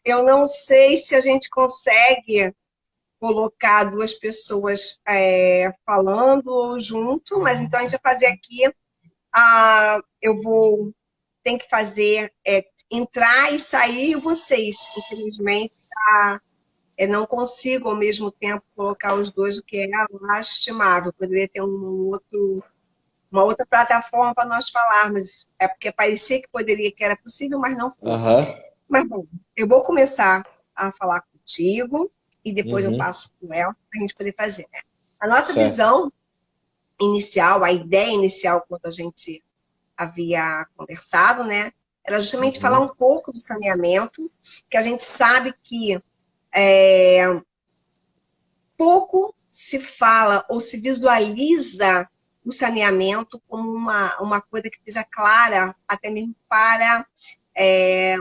Eu não sei se a gente consegue colocar duas pessoas falando ou junto, mas então a gente vai fazer aqui. Eu vou ter que fazer entrar e sair vocês. Infelizmente, eu não consigo ao mesmo tempo colocar os dois, o que é lastimável. Poderia ter uma outra plataforma para nós falarmos. É porque parecia que poderia, que era possível, mas não foi. Aham. Mas, bom, eu vou começar a falar contigo e depois eu Uhum. passo para o El para a gente poder fazer, né? A nossa Certo. visão inicial, a ideia inicial, quando a gente havia conversado, né? Era justamente falar um Uhum. pouco do saneamento, que a gente sabe que é, pouco se fala ou se visualiza o saneamento como uma coisa que seja clara, até mesmo para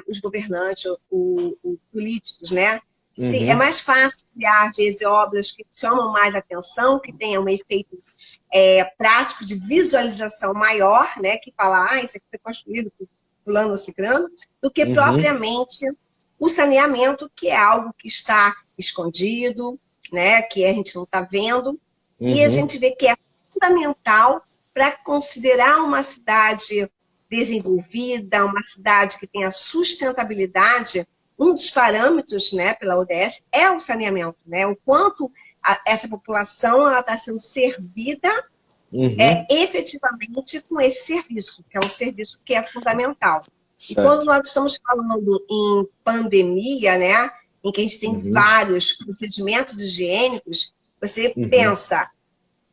os governantes, os políticos, né? Se, é Uhum. mais fácil criar, às vezes, obras que chamam mais atenção, que tenham um efeito prático de visualização maior, né? Que fala, isso aqui foi construído por fulano ou ciclano, do que Uhum. propriamente o saneamento, que é algo que está escondido, né? Que a gente não está vendo, e a Uhum. gente vê que é fundamental para considerar uma cidade desenvolvida, uma cidade que tenha sustentabilidade. Um dos parâmetros, né, pela ODS é o saneamento, né? O quanto essa população está sendo servida Uhum. efetivamente com esse serviço, que é um serviço que é fundamental. E quando Certo. nós estamos falando em pandemia, né, em que a gente tem Uhum. vários procedimentos higiênicos, você Uhum. pensa,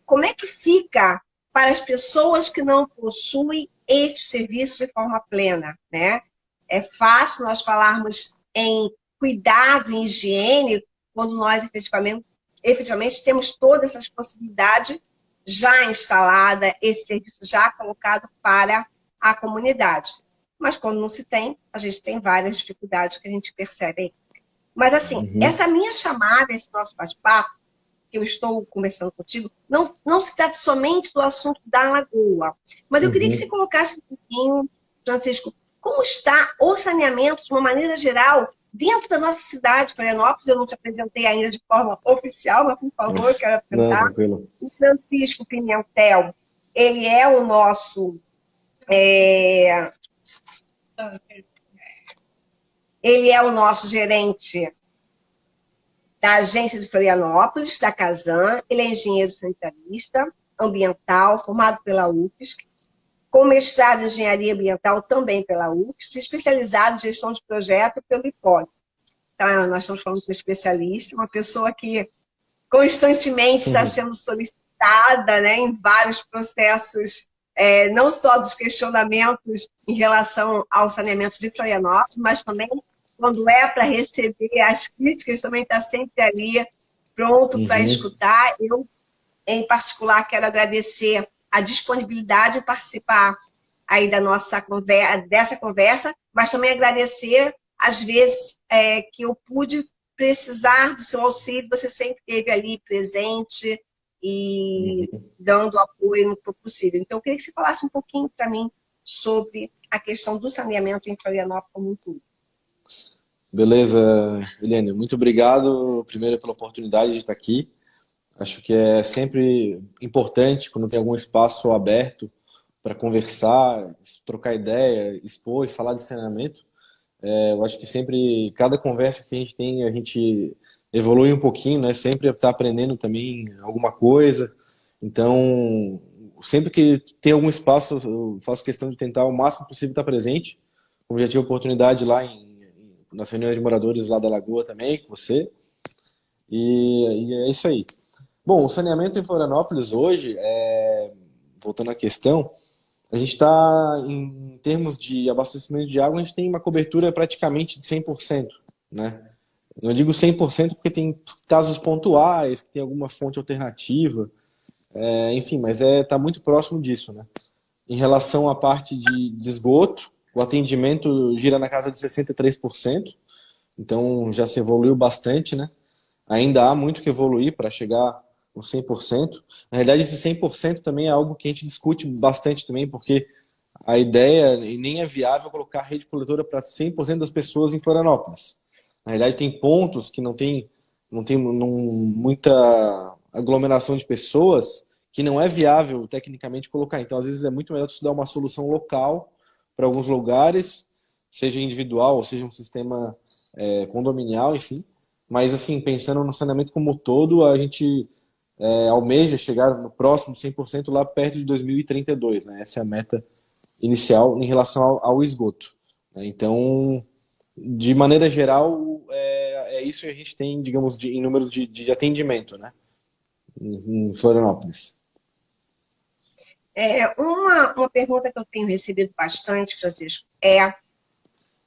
como é que fica para as pessoas que não possuem este serviço de forma plena, né? É fácil nós falarmos em cuidado, em higiene, quando nós efetivamente temos todas essas possibilidades já instalada, esse serviço já colocado para a comunidade. Mas quando não se tem, a gente tem várias dificuldades que a gente percebe aí. Mas assim, Uhum. essa minha chamada, esse nosso bate-papo, que eu estou conversando contigo, não se trata somente do assunto da lagoa. Mas eu queria que você Uhum. colocasse um pouquinho, Francisco, como está o saneamento, de uma maneira geral, dentro da nossa cidade, Florianópolis. Eu não te apresentei ainda de forma oficial, mas, por favor, eu Nossa. quero Não, apresentar. tranquilo. O Francisco Pimentel, ele é o nosso... é, ele é o nosso gerente da agência de Florianópolis, da Casan. Ele é engenheiro sanitarista ambiental, formado pela UFSC, com mestrado em engenharia ambiental também pela UFSC, especializado em gestão de projeto pelo IPOG. Então, nós estamos falando com um especialista, uma pessoa que constantemente está Uhum. sendo solicitada, né, em vários processos, não só dos questionamentos em relação ao saneamento de Florianópolis, mas também quando é para receber as críticas, também está sempre ali pronto para Uhum. escutar. Eu, em particular, quero agradecer a disponibilidade de participar aí da nossa conversa, dessa conversa, mas também agradecer às vezes que eu pude precisar do seu auxílio, você sempre esteve ali presente e Uhum. dando apoio no que for possível. Então, eu queria que você falasse um pouquinho para mim sobre a questão do saneamento em Florianópolis como um todo. Beleza, Eliane. Muito obrigado, primeiro, pela oportunidade de estar aqui. Acho que é sempre importante quando tem algum espaço aberto para conversar, trocar ideia, expor e falar de saneamento. Eu acho que sempre, cada conversa que a gente tem, a gente evolui um pouquinho, né? Sempre está aprendendo também alguma coisa. Então, sempre que tem algum espaço, eu faço questão de tentar o máximo possível estar presente. Como já tive a oportunidade lá nas reuniões de moradores lá da Lagoa também, com você. E é isso aí. Bom, o saneamento em Florianópolis hoje, voltando à questão, a gente está, em termos de abastecimento de água, a gente tem uma cobertura praticamente de 100%, né? Eu digo 100% porque tem casos pontuais, que tem alguma fonte alternativa, enfim, mas tá muito próximo disso, né? Em relação à parte de esgoto, o atendimento gira na casa de 63%, então já se evoluiu bastante, né? Ainda há muito que evoluir para chegar no 100%. Na realidade, esse 100% também é algo que a gente discute bastante também, porque a ideia, e nem é viável colocar rede coletora para 100% das pessoas em Florianópolis. Na realidade, tem pontos que não muita aglomeração de pessoas que não é viável tecnicamente colocar. Então, às vezes, é muito melhor estudar uma solução local para alguns lugares, seja individual ou seja um sistema condominial, enfim. Mas, assim, pensando no saneamento como um todo, a gente almeja chegar no próximo 100% lá perto de 2032, né? Essa é a meta inicial em relação ao esgoto, né? Então, de maneira geral, é isso que a gente tem, digamos, em números de atendimento, né? Em Florianópolis. Uma pergunta que eu tenho recebido bastante, Francisco,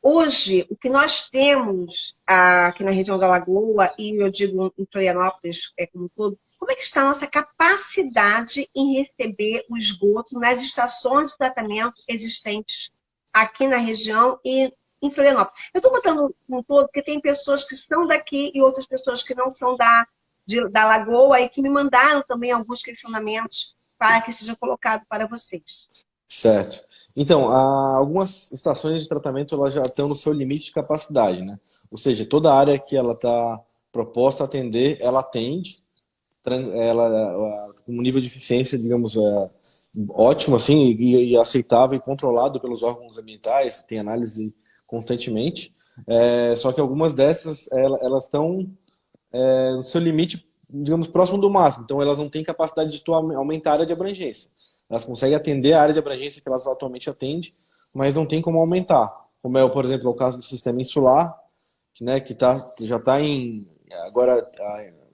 hoje, o que nós temos aqui na região da Lagoa, e eu digo em Florianópolis como um todo, como é que está a nossa capacidade em receber o esgoto nas estações de tratamento existentes aqui na região e em Florianópolis? Eu estou botando um todo porque tem pessoas que são daqui e outras pessoas que não são da Lagoa e que me mandaram também alguns questionamentos para que seja colocado para vocês. Certo. Então, algumas estações de tratamento elas já estão no seu limite de capacidade, né? Ou seja, toda a área que ela está proposta a atender, ela atende, com um nível de eficiência, digamos, ótimo, assim, e aceitável e controlado pelos órgãos ambientais, tem análise constantemente. Só que algumas dessas, elas estão no seu limite, digamos, próximo do máximo. Então, elas não têm capacidade de aumentar a área de abrangência. Elas conseguem atender a área de abrangência que elas atualmente atendem, mas não tem como aumentar. Como é, por exemplo, o caso do sistema insular, né, que já está agora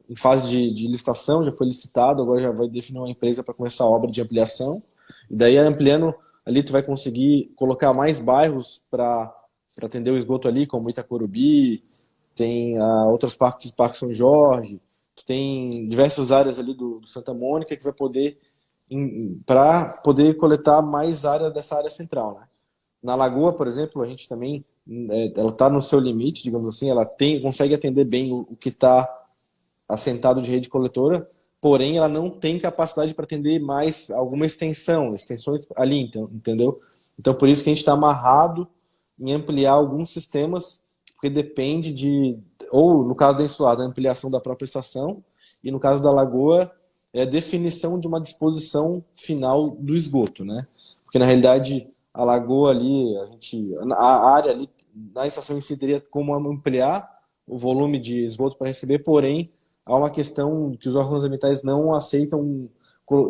em fase de licitação, já foi licitado, agora já vai definir uma empresa para começar a obra de ampliação. E daí, ampliando, ali tu vai conseguir colocar mais bairros para atender o esgoto ali, como Itacorubi, tem outras partes do Parque São Jorge, tem diversas áreas ali do Santa Mônica que vai poder para poder coletar mais área dessa área central, né? Na Lagoa, por exemplo, a gente também ela está no seu limite, digamos assim, ela consegue atender bem o que está assentado de rede coletora, porém ela não tem capacidade para atender mais alguma extensões ali, então, entendeu? Então por isso que a gente está amarrado em ampliar alguns sistemas, porque depende ou no caso da Insular, da ampliação da própria estação, e no caso da Lagoa, é a definição de uma disposição final do esgoto, né? Porque na realidade a lagoa ali, a área ali na estação em si teria como ampliar o volume de esgoto para receber, porém há uma questão que os órgãos ambientais não aceitam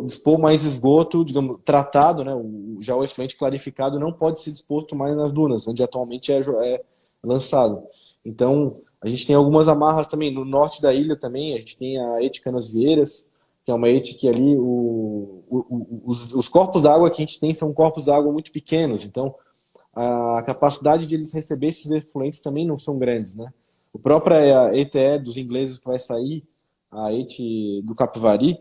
dispor mais esgoto, digamos, tratado, né? Já o efluente clarificado não pode ser disposto mais nas dunas, onde atualmente é lançado. Então a gente tem algumas amarras também no norte da ilha também, a gente tem a Ete Canasvieiras, que é uma ET que ali os corpos d'água que a gente tem são corpos d'água muito pequenos, então a capacidade de eles receber esses efluentes também não são grandes, né? O próprio ETE dos ingleses que vai sair, a ET do Capivari,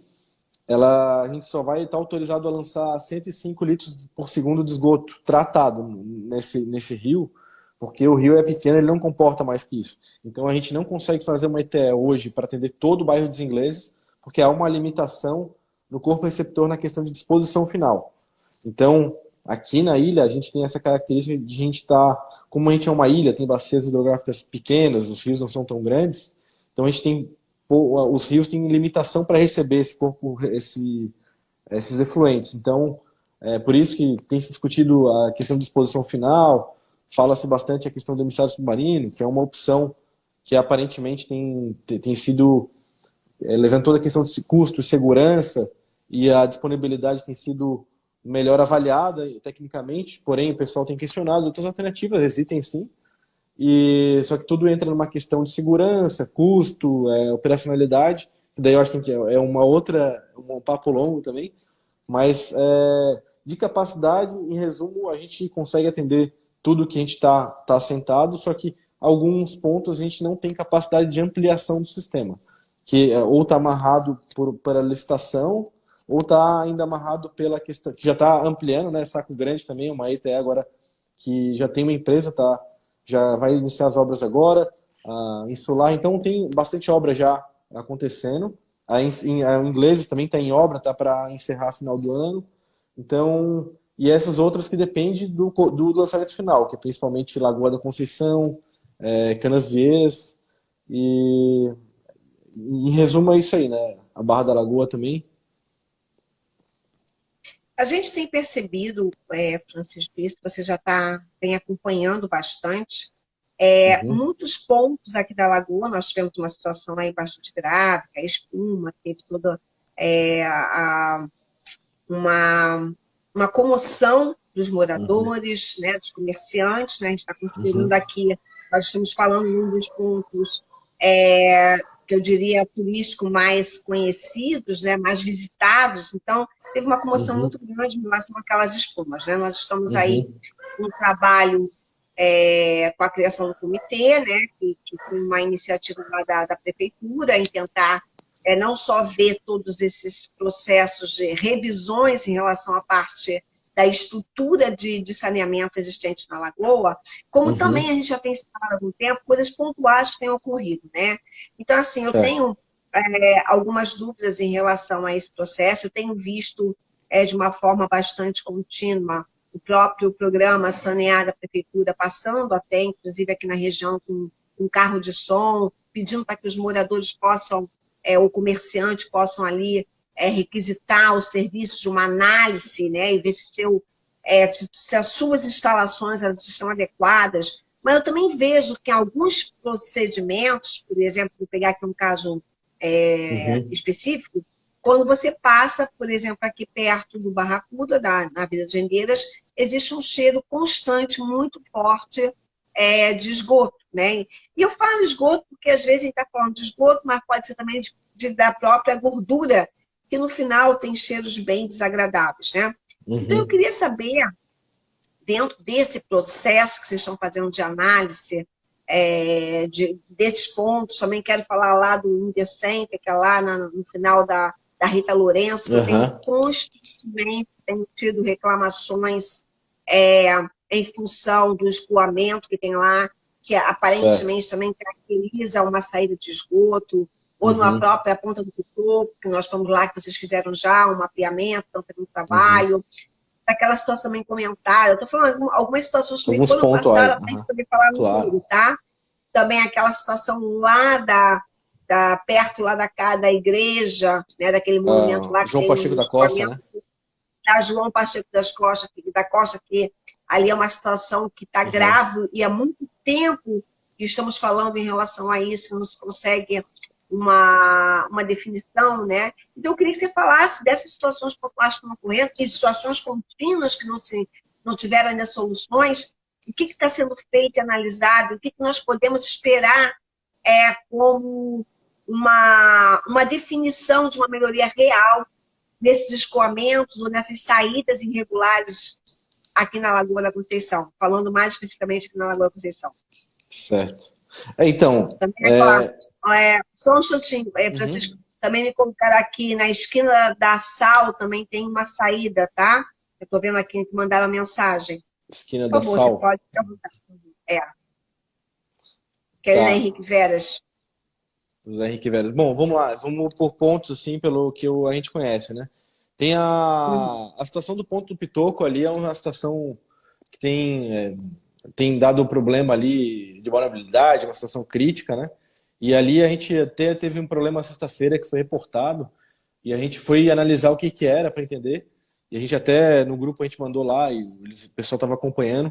a gente só vai estar autorizado a lançar 105 litros por segundo de esgoto tratado nesse rio, porque o rio é pequeno, ele não comporta mais que isso. Então a gente não consegue fazer uma ETE hoje para atender todo o bairro dos ingleses, porque há uma limitação no corpo receptor na questão de disposição final. Então, aqui na ilha, a gente tem essa característica de a gente estar, como a gente é uma ilha, tem bacias hidrográficas pequenas, os rios não são tão grandes, então a gente tem, os rios têm limitação para receber esses efluentes. Então, por isso que tem se discutido a questão de disposição final, fala-se bastante a questão do emissário submarino, que é uma opção que aparentemente tem sido levando toda a questão de custo, segurança, e a disponibilidade tem sido melhor avaliada tecnicamente, porém o pessoal tem questionado outras alternativas, existem sim, só que tudo entra numa questão de segurança, custo, operacionalidade, daí eu acho que é um papo longo também, mas de capacidade, em resumo, a gente consegue atender tudo que a gente está assentado, só que alguns pontos a gente não tem capacidade de ampliação do sistema, que ou está amarrado pela licitação, ou está ainda amarrado pela questão, que já está ampliando, né? Saco Grande também, uma ETE agora, que já tem uma empresa, já vai iniciar as obras agora, Insular, então tem bastante obra já acontecendo, a Ingleses também está em obra, está para encerrar final do ano, então, e essas outras que dependem do lançamento final, que é principalmente Lagoa da Conceição, Canasvieiras e, em resumo, é isso aí, né? A Barra da Lagoa também. A gente tem percebido, Francisco, isso você já vem acompanhando bastante, Uhum, muitos pontos aqui da Lagoa, nós tivemos uma situação aí bastante grave, a espuma, teve toda uma, uma comoção dos uhum, moradores, né, dos comerciantes, né, a gente está considerando uhum, aqui, nós estamos falando de um dos pontos que eu diria turístico mais conhecidos, né, mais visitados, então teve uma comoção uhum, muito grande em relação àquelas espumas, né? Nós estamos aí uhum, um trabalho com a criação do comitê, né, que foi uma iniciativa lá da prefeitura em tentar não só ver todos esses processos de revisões em relação à parte da estrutura de saneamento existente na Lagoa, como também a uhum. gente já tem citado há algum tempo, coisas pontuais que têm ocorrido, né? Então, assim, eu Certo. tenho algumas dúvidas em relação a esse processo, eu tenho visto de uma forma bastante contínua o próprio programa Sanear da Prefeitura, passando até, inclusive aqui na região, com um carro de som, pedindo para que os moradores possam ou comerciante possam ali requisitar o serviço de uma análise, né, e ver se as suas instalações elas estão adequadas. Mas eu também vejo que alguns procedimentos, por exemplo, vou pegar aqui um caso Uhum, específico, quando você passa, por exemplo, aqui perto do Barracuda, na Vila de Rendeiras, existe um cheiro constante, muito forte de esgoto, né? E eu falo esgoto porque às vezes a gente está falando de esgoto, mas pode ser também da própria gordura, que no final tem cheiros bem desagradáveis, né? Então eu uhum. queria saber, dentro desse processo que vocês estão fazendo de análise desses pontos, também quero falar lá do Indecente, que é lá no final da Rita Lourenço, que eu tenho Aham, constantemente tido reclamações é, em função do escoamento que tem lá, que certo. aparentemente também caracteriza uma saída de esgoto, ou na Uhum, própria Ponta do Picoco, que nós estamos lá, que vocês fizeram já um mapeamento, estão fazendo um uhum. trabalho, daquela situação também comentada. Eu estou falando algumas situações que me Alguns foram passadas pontuais. para a gente Aham, poder falar no claro. todo, tá? Também aquela situação lá perto lá da igreja, né, daquele monumento lá que João tem Pacheco um da Costa, escoamento né? da João Pacheco da Costa, que ali é uma situação que está Aham. grave e há muito tempo que estamos falando em relação a isso, não se consegue uma definição, né? Então, eu queria que você falasse dessas situações pontuais que estão ocorrendo e situações contínuas que não tiveram ainda soluções, o que está sendo feito e analisado, o que nós podemos esperar como uma definição de uma melhoria real nesses escoamentos ou nessas saídas irregulares aqui na Lagoa da Conceição, falando mais especificamente aqui na Lagoa da Conceição. Certo. Então, Também só um instantinho, Francisco, uhum. também me colocaram aqui na esquina da Sal, também tem uma saída, tá? Eu estou vendo aqui que mandaram a mensagem. Esquina Por da favor, você Sal. pode perguntar. É, que é na Tá. Henrique Veras. José Henrique Veras. Bom, vamos lá. Vamos por pontos, assim, pelo que a gente conhece, né? Tem Uhum. a situação do ponto do Pitoco ali, é uma situação que tem dado problema ali de vulnerabilidade, uma situação crítica, né? E ali a gente até teve um problema sexta-feira que foi reportado e a gente foi analisar o que que era para entender. E a gente até no grupo a gente mandou lá e o pessoal estava acompanhando.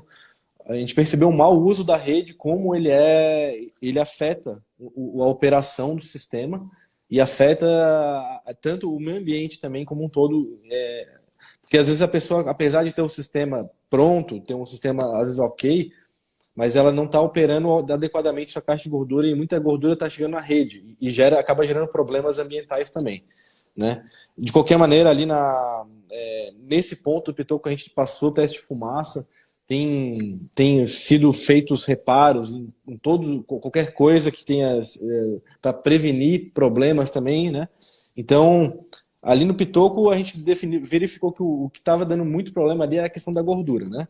A gente percebeu um mau uso da rede, como ele afeta a operação do sistema e afeta tanto o meio ambiente também como um todo. Porque às vezes a pessoa, apesar de ter um sistema pronto, ter um sistema às vezes ok, mas ela não está operando adequadamente sua caixa de gordura e muita gordura está chegando na rede e acaba gerando problemas ambientais também, né? De qualquer maneira, ali nesse ponto do Pitoco a gente passou o teste de fumaça, tem sido feitos reparos em qualquer coisa que tenha para prevenir problemas também, né? Então, ali no Pitoco a gente verificou que o que estava dando muito problema ali era a questão da gordura, né?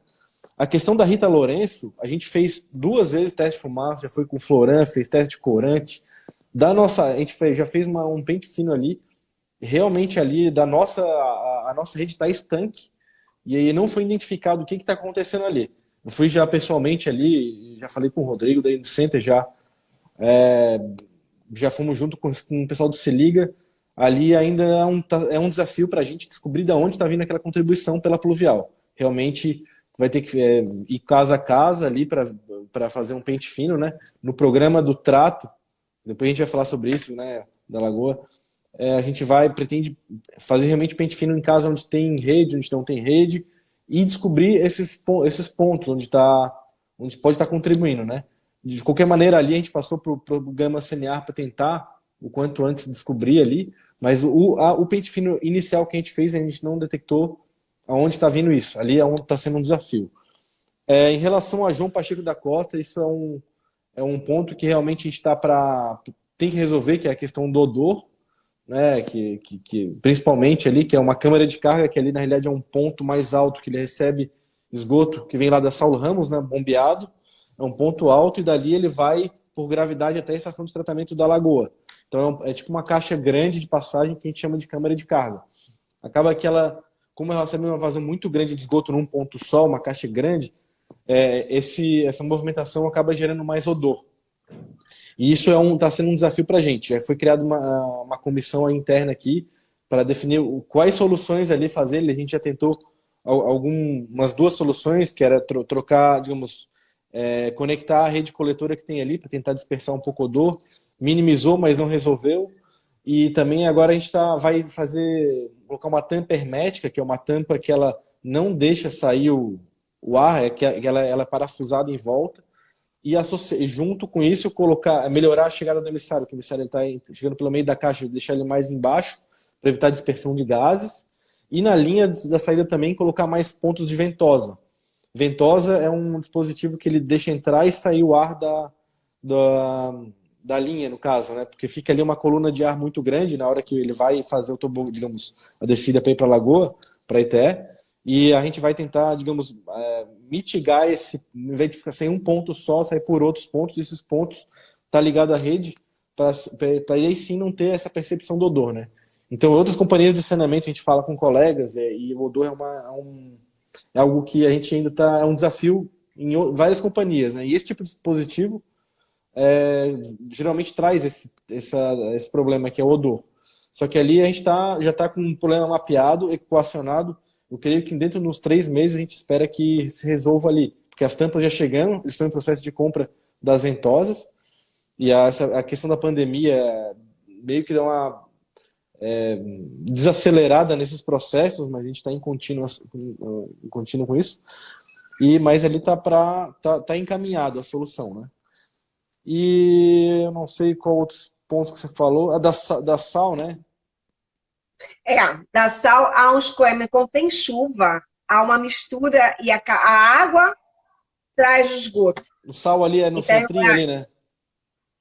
A questão da Rita Lourenço, a gente fez 2 vezes teste de fumaça, já foi com Floran, fez teste de corante. A gente já fez um pente fino ali. Realmente ali, a nossa rede está estanque. E aí não foi identificado o que está acontecendo ali. Eu fui já pessoalmente ali, já falei com o Rodrigo daí no Center já. É, já fomos junto com o pessoal do Se Liga. Ali ainda é um desafio para a gente descobrir de onde está vindo aquela contribuição pela pluvial. Realmente vai ter que ir casa a casa ali para fazer um pente fino, né? No programa do trato, depois a gente vai falar sobre isso, né, da Lagoa. A gente pretende fazer realmente pente fino em casa onde tem rede, onde não tem rede, e descobrir esses pontos onde pode estar contribuindo, né? De qualquer maneira, ali a gente passou para o programa CNR para tentar o quanto antes descobrir ali, mas o pente fino inicial que a gente fez, a gente não detectou aonde está vindo isso. Ali é onde está sendo um desafio. Em relação a João Pacheco da Costa, isso é um ponto que realmente a gente tem que resolver, que é a questão do odor, né? Que principalmente ali, que é uma câmara de carga, que ali na realidade é um ponto mais alto, que ele recebe esgoto que vem lá da Saulo Ramos, né? Bombeado. É um ponto alto e dali ele vai por gravidade até a estação de tratamento da Lagoa. Então é tipo uma caixa grande de passagem que a gente chama de câmara de carga. Acaba que como ela recebe uma vazão muito grande de esgoto num ponto só, uma caixa grande, essa movimentação acaba gerando mais odor. E isso está sendo um desafio para a gente. Já foi criada uma comissão interna aqui para definir quais soluções ali fazer. A gente já tentou umas 2 soluções, que era trocar, digamos, conectar a rede coletora que tem ali para tentar dispersar um pouco o odor. Minimizou, mas não resolveu. E também agora a gente vai colocar uma tampa hermética, que é uma tampa que ela não deixa sair o ar, que ela é parafusada em volta. E junto com isso, melhorar a chegada do emissário, que o emissário está chegando pelo meio da caixa, deixar ele mais embaixo, para evitar a dispersão de gases. E na linha da saída também, colocar mais pontos de ventosa. Ventosa é um dispositivo que ele deixa entrar e sair o ar da linha, no caso, né? Porque fica ali uma coluna de ar muito grande na hora que ele vai fazer a descida para ir para a Lagoa, para Ité. E a gente vai tentar, digamos, mitigar em vez de ficar sem um ponto só, sair por outros pontos, esses pontos tá ligado à rede, para aí sim não ter essa percepção do odor, né? Então, outras companhias de saneamento, a gente fala com colegas, e o odor é algo que a gente ainda é um desafio em várias companhias, né? E esse tipo de dispositivo geralmente traz esse problema que é o odor. Só que ali a gente já está com um problema mapeado, equacionado. Eu creio que dentro dos 3 meses a gente espera que se resolva ali, porque as tampas já chegando, eles estão em processo de compra das ventosas, e a questão da pandemia meio que dá uma desacelerada nesses processos, mas a gente está em contínuo com isso. Mas ali tá encaminhado a solução, né? E eu não sei qual outros pontos que você falou. A da sal, né? Da sal há uns quando tem chuva, há uma mistura e a água traz o esgoto. O sal ali é no Então, centrinho ali, né?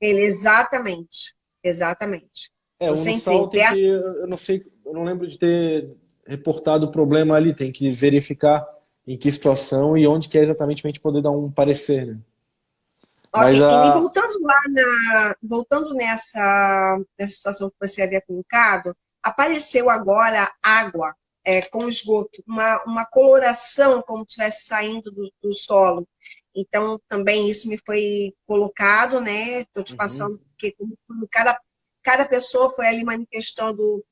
Exatamente. Exatamente. O no sal tem que. Eu não sei, eu não lembro de ter reportado o problema ali, tem que verificar em que situação e onde que é exatamente para a gente poder dar um parecer, né? Mas e voltando nessa situação que você havia colocado, apareceu agora água com esgoto, uma coloração como se estivesse saindo do solo. Então, também isso me foi colocado, né? Estou te passando, porque cada pessoa foi ali manifestando,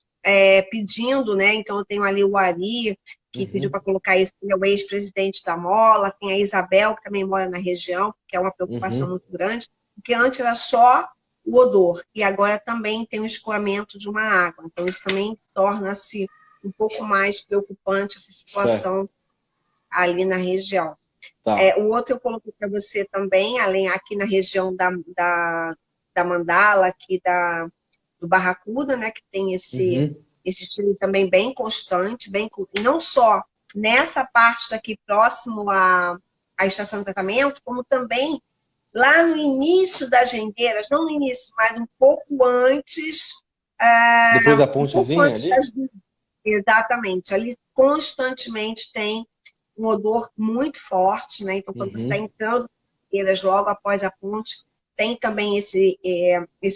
pedindo, né? Então, eu tenho ali o Ari, que pediu para colocar esse, é o ex-presidente da Mola, tem a Isabel, que também mora na região, que é uma preocupação muito grande, porque antes era só o odor, e agora também tem o escoamento de uma água. Então, isso também torna-se um pouco mais preocupante, essa situação ali na região. Tá. O outro eu coloquei para você também, além aqui na região da Mandala, aqui do Barracuda, né, que tem esse estilo também bem constante, e não só nessa parte aqui próximo à estação de tratamento, como também lá no início das rendeiras, não no início, mas um pouco antes. Depois da pontezinha ali? Exatamente. Ali constantemente tem um odor muito forte, né? Então, quando você está entrando nas rendeiras logo após a ponte, tem também esse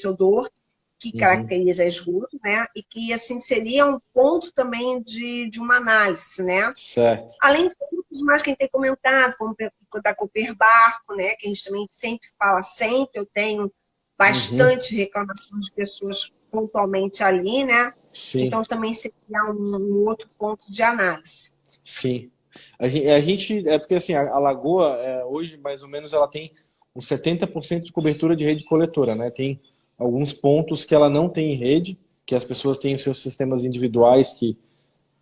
odor que caracteriza esgoto, né? E que, assim, seria um ponto também de uma análise, né? Certo. Além de produtos, mas quem tem comentado, como da Cooper Barco, né, que a gente também sempre fala, sempre eu tenho Uhum. bastante reclamações de pessoas pontualmente ali, né? Sim, Então também seria um outro ponto de análise. sim. É porque assim, a Lagoa, hoje, mais ou menos, ela tem uns 70% de cobertura de rede coletora, né? Tem alguns pontos que ela não tem em rede, que as pessoas têm os seus sistemas individuais que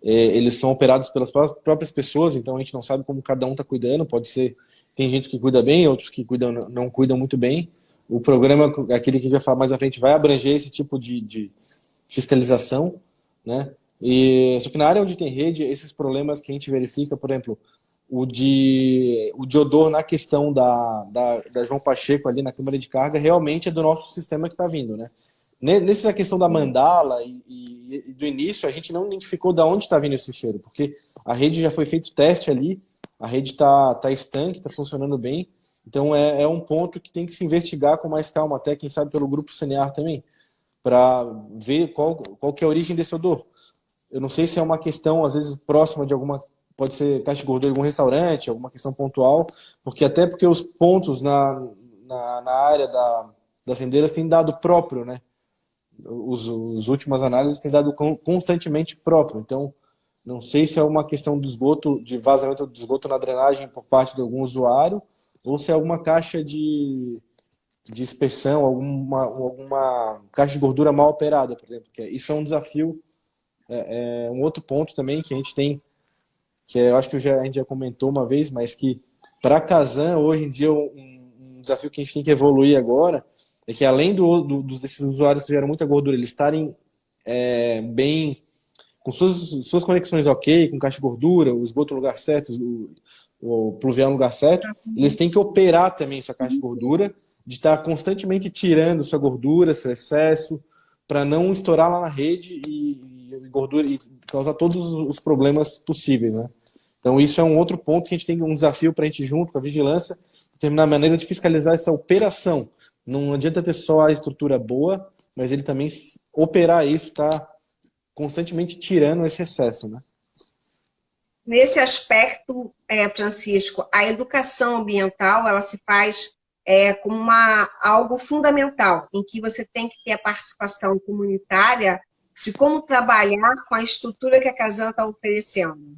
eles são operados pelas próprias pessoas, então a gente não sabe como cada um está cuidando. Pode ser, tem gente que cuida bem, outros que cuidam, não cuidam muito bem. O programa, aquele que a gente vai falar mais à frente, vai abranger esse tipo de fiscalização, né? Só que na área onde tem rede, esses problemas que a gente verifica, por exemplo, o de odor na questão da João Pacheco ali na câmara de carga, realmente é do nosso sistema que está vindo, né? Nessa questão da mandala e do início, a gente não identificou de onde está vindo esse cheiro, porque a rede já foi feito teste ali, a rede está estanque, está funcionando bem, então é um ponto que tem que se investigar com mais calma, até quem sabe pelo grupo CNR também, para ver qual que é a origem desse odor. Eu não sei se é uma questão, às vezes, próxima de alguma, pode ser caixa de gordura de algum restaurante, alguma questão pontual, porque os pontos na área das rendeiras têm dado próprio, né? Os últimas análises têm dado constantemente próprio. Então, não sei se é uma questão do esgoto, de vazamento do esgoto na drenagem por parte de algum usuário, ou se é alguma caixa de dispersão, alguma caixa de gordura mal operada, por exemplo. Isso é um desafio, um outro ponto também que a gente tem, eu acho que a gente já comentou uma vez, mas que para a Casan, hoje em dia, um desafio que a gente tem que evoluir agora é que além desses usuários que geram muita gordura, eles estarem bem, com suas conexões ok, com caixa de gordura, o esgoto no lugar certo, o pluvial no lugar certo, eles têm que operar também essa caixa de gordura, de estar constantemente tirando sua gordura, seu excesso, para não estourar lá na rede e gordura e causar todos os problemas possíveis, né? Então isso é um outro ponto que a gente tem um desafio para a gente junto com a vigilância, determinar a maneira de fiscalizar essa operação. Não adianta ter só a estrutura boa, mas ele também operar isso, tá constantemente tirando esse excesso, né? Nesse aspecto, Francisco, a educação ambiental ela se faz como algo fundamental, em que você tem que ter a participação comunitária de como trabalhar com a estrutura que a Casan está oferecendo.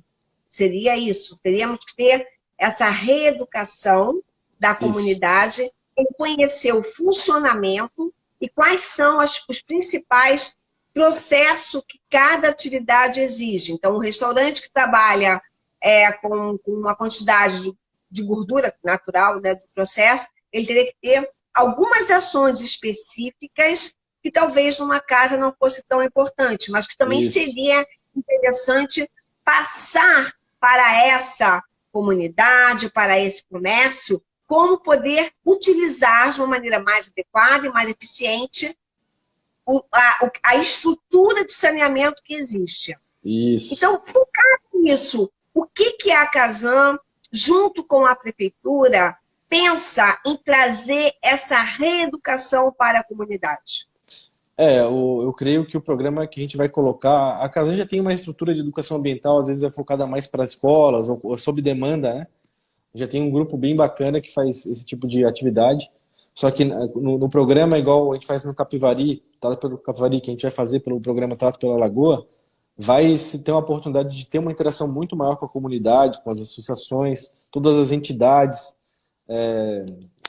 Seria isso. Teríamos que ter essa reeducação da Isso. comunidade em conhecer o funcionamento e quais são os principais processos que cada atividade exige. Então, um restaurante que trabalha com uma quantidade de gordura natural, né, do processo, ele teria que ter algumas ações específicas que talvez numa casa não fosse tão importante, mas que também Isso. seria interessante passar para essa comunidade, para esse comércio, como poder utilizar de uma maneira mais adequada e mais eficiente a estrutura de saneamento que existe. Isso. Então, focar nisso. O que a Casan, junto com a prefeitura, pensa em trazer essa reeducação para a comunidade? Eu creio que o programa que a gente vai colocar, a Casan já tem uma estrutura de educação ambiental, às vezes é focada mais para as escolas, ou sob demanda, né? Já tem um grupo bem bacana que faz esse tipo de atividade. Só que no programa, igual a gente faz no Capivari, Trato pelo Capivari, que a gente vai fazer pelo programa Trato pela Lagoa, vai se ter uma oportunidade de ter uma interação muito maior com a comunidade, com as associações, todas as entidades,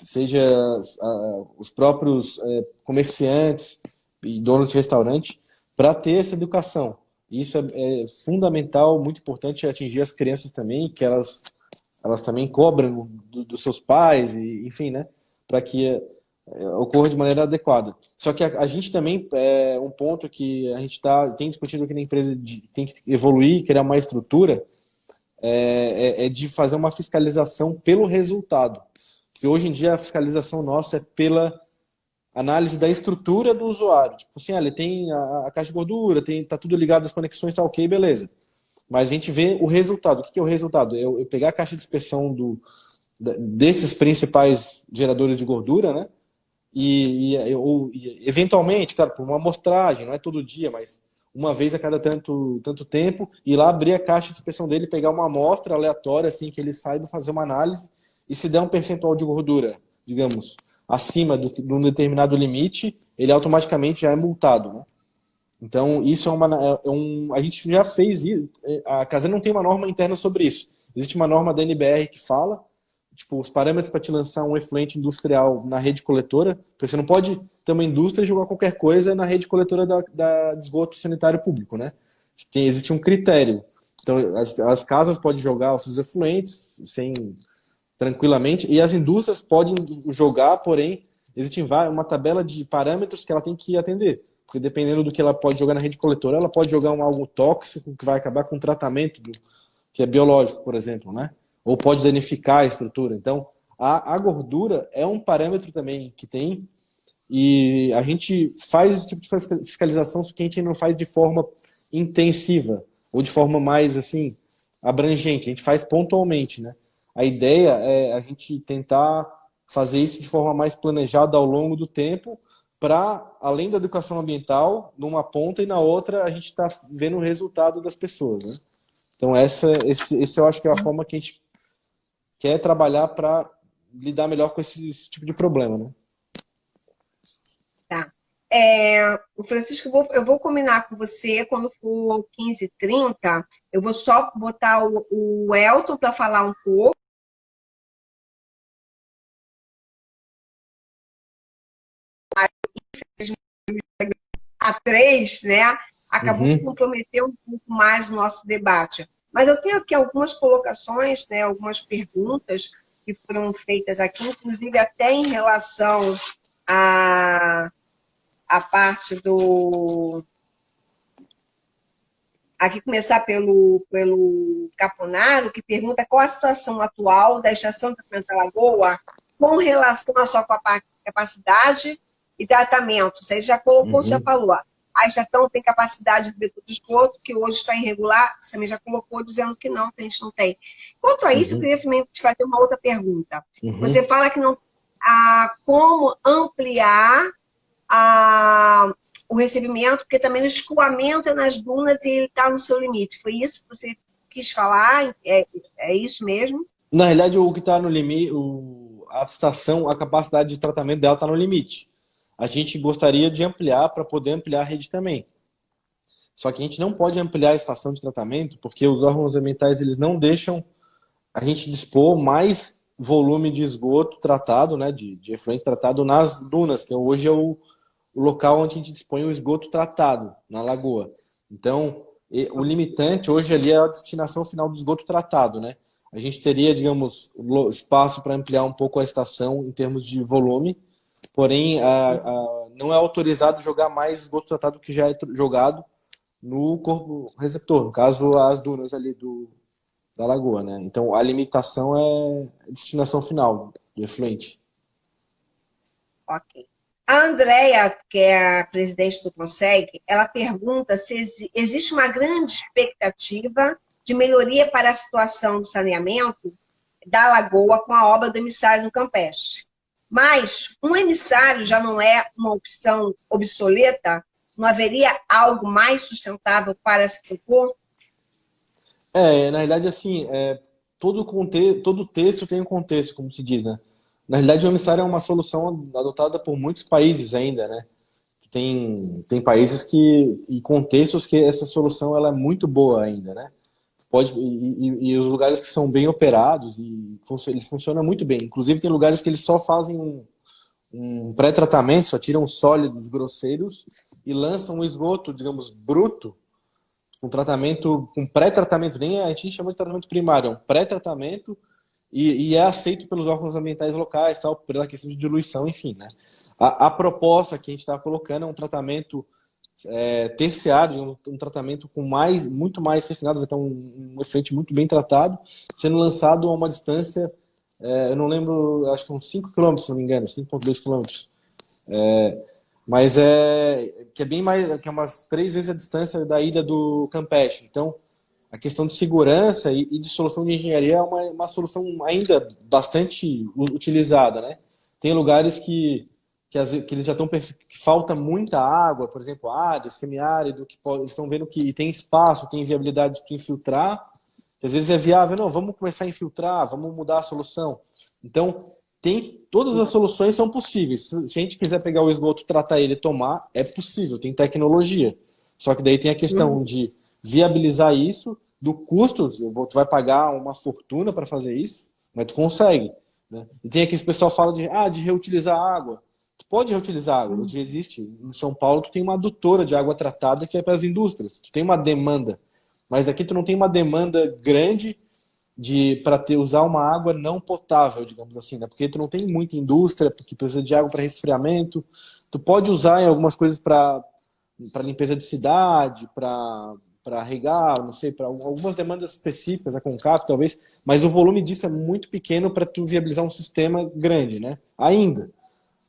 seja os próprios comerciantes e donos de restaurante, para ter essa educação. Isso é fundamental, muito importante atingir as crianças também, que elas também cobram dos seus pais, e, enfim, né? Para que ocorra de maneira adequada. Só que a gente também, um ponto que a gente tem discutido aqui na empresa, tem que evoluir, criar uma estrutura, de fazer uma fiscalização pelo resultado. Porque hoje em dia a fiscalização nossa é pela análise da estrutura do usuário. Tipo assim, ele tem a caixa de gordura, tá tudo ligado, as conexões tá ok, beleza. Mas a gente vê o resultado. O que é o resultado? Eu pegar a caixa de dispersão desses principais geradores de gordura, né? Ou eventualmente, claro, por uma amostragem, não é todo dia, mas uma vez a cada tanto tempo, ir lá abrir a caixa de inspeção dele, pegar uma amostra aleatória, assim, que ele saiba fazer uma análise, e se der um percentual de gordura, digamos, acima de um determinado limite, ele automaticamente já é multado, né? Então, isso a gente já fez isso. A Casé não tem uma norma interna sobre isso. Existe uma norma da NBR que fala, tipo, os parâmetros para te lançar um efluente industrial na rede coletora, porque você não pode ter uma indústria e jogar qualquer coisa na rede coletora de esgoto sanitário público, né? Existe um critério. Então, as casas podem jogar os seus efluentes tranquilamente, e as indústrias podem jogar, porém, existe uma tabela de parâmetros que ela tem que atender. Porque dependendo do que ela pode jogar na rede coletora, ela pode jogar algo tóxico que vai acabar com o tratamento que é biológico, por exemplo, né? Ou pode danificar a estrutura. Então, a gordura é um parâmetro também que tem, e a gente faz esse tipo de fiscalização, só que a gente não faz de forma intensiva, ou de forma mais, assim, abrangente. A gente faz pontualmente, né? A ideia é a gente tentar fazer isso de forma mais planejada ao longo do tempo, para, além da educação ambiental, numa ponta e na outra, a gente está vendo o resultado das pessoas, né? Então, esse eu acho que é a forma que a gente quer trabalhar para lidar melhor com esse tipo de problema, né? Tá. O Francisco, eu vou combinar com você quando for 15h30, eu vou só botar o Elton para falar um pouco. A 3, né? Acabou de comprometer um pouco mais o nosso debate. Mas eu tenho aqui algumas colocações, né, algumas perguntas que foram feitas aqui, inclusive até em relação à parte do... Aqui começar pelo Caponaro, que pergunta qual a situação atual da estação de tratamento da Lagoa com relação à sua capacidade e tratamento. Você já colocou, já falou. A estação tem capacidade de depósito de esgoto, que hoje está irregular, você também já colocou dizendo que não, que a gente não tem. Quanto a isso, eu queria te fazer uma outra pergunta. Você fala que não há como ampliar o recebimento, porque também o escoamento é nas dunas e ele está no seu limite. Foi isso que você quis falar? É isso mesmo? Na realidade, o que está no limite, a estação, a capacidade de tratamento dela está no limite. A gente gostaria de ampliar para poder ampliar a rede também. Só que a gente não pode ampliar a estação de tratamento porque os órgãos ambientais eles não deixam a gente dispor mais volume de esgoto tratado, né, de efluente tratado nas dunas, que hoje é o local onde a gente dispõe o esgoto tratado, na lagoa. Então, o limitante hoje ali é a destinação final do esgoto tratado, né? A gente teria, digamos, espaço para ampliar um pouco a estação em termos de volume, porém, não é autorizado jogar mais esgoto tratado que já é jogado no corpo receptor, no caso, as dunas ali da lagoa, né? Então, a limitação é a destinação final do efluente. Ok. A Andrea, que é a presidente do Conseg, ela pergunta se existe uma grande expectativa de melhoria para a situação do saneamento da lagoa com a obra do emissário no Campeche. Mas um emissário já não é uma opção obsoleta? Não haveria algo mais sustentável para se propor? Na realidade, assim, todo texto tem um contexto, como se diz, né? Na realidade, o emissário é uma solução adotada por muitos países ainda, né? Tem países e contextos que essa solução ela é muito boa ainda, né? E os lugares que são bem operados, eles funcionam muito bem. Inclusive, tem lugares que eles só fazem um pré-tratamento, só tiram sólidos grosseiros e lançam um esgoto, digamos, bruto, um tratamento, um pré-tratamento, nem a gente chama de tratamento primário, é um pré-tratamento e é aceito pelos órgãos ambientais locais, tal, pela questão de diluição, enfim, né? A proposta que a gente está colocando é um tratamento terciário, um tratamento com muito mais refinado, vai ter um efluente muito bem tratado, sendo lançado a uma distância, eu não lembro, acho que uns 5 km, se não me engano, 5,2 km. Mas que é bem mais, que é umas 3 vezes a distância da ilha do Campeche. Então, a questão de segurança e de solução de engenharia é uma solução ainda bastante utilizada, né? Tem lugares que que eles já estão pensando que falta muita água, por exemplo, área, semiárido, eles estão vendo que tem espaço, tem viabilidade de infiltrar, que às vezes é viável, não, vamos começar a infiltrar, vamos mudar a solução. Então, todas as soluções são possíveis. Se a gente quiser pegar o esgoto, tratar ele e tomar, é possível, tem tecnologia. Só que daí tem a questão de viabilizar isso, do custo, tu vai pagar uma fortuna para fazer isso, mas tu consegue. Né? E tem aqui esse pessoal fala de reutilizar água. Tu pode reutilizar água, hoje existe. Em São Paulo tu tem uma adutora de água tratada que é para as indústrias. Tu tem uma demanda, mas aqui tu não tem uma demanda grande para usar uma água não potável, digamos assim, né? Porque tu não tem muita indústria que precisa de água para resfriamento. Tu pode usar em algumas coisas para limpeza de cidade, para regar, não sei, para algumas demandas específicas, a Concap talvez, mas o volume disso é muito pequeno para tu viabilizar um sistema grande, né? Ainda.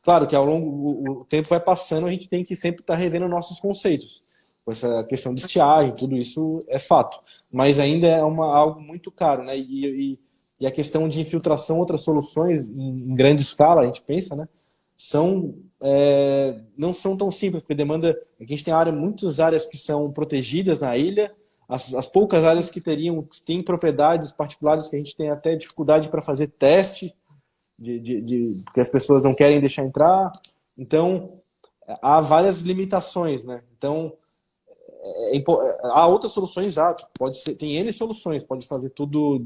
Claro que ao longo o tempo vai passando, a gente tem que sempre estar revendo nossos conceitos. Essa questão de estiagem, tudo isso é fato. Mas ainda é algo muito caro, né? E a questão de infiltração, outras soluções em grande escala, a gente pensa, né? Não são tão simples, porque demanda. Aqui a gente tem muitas áreas que são protegidas na ilha, as poucas áreas que têm propriedades particulares que a gente tem até dificuldade para fazer teste, que as pessoas não querem deixar entrar. Então, há várias limitações, né? Então, há outras soluções, exato. Tem N soluções, pode fazer tudo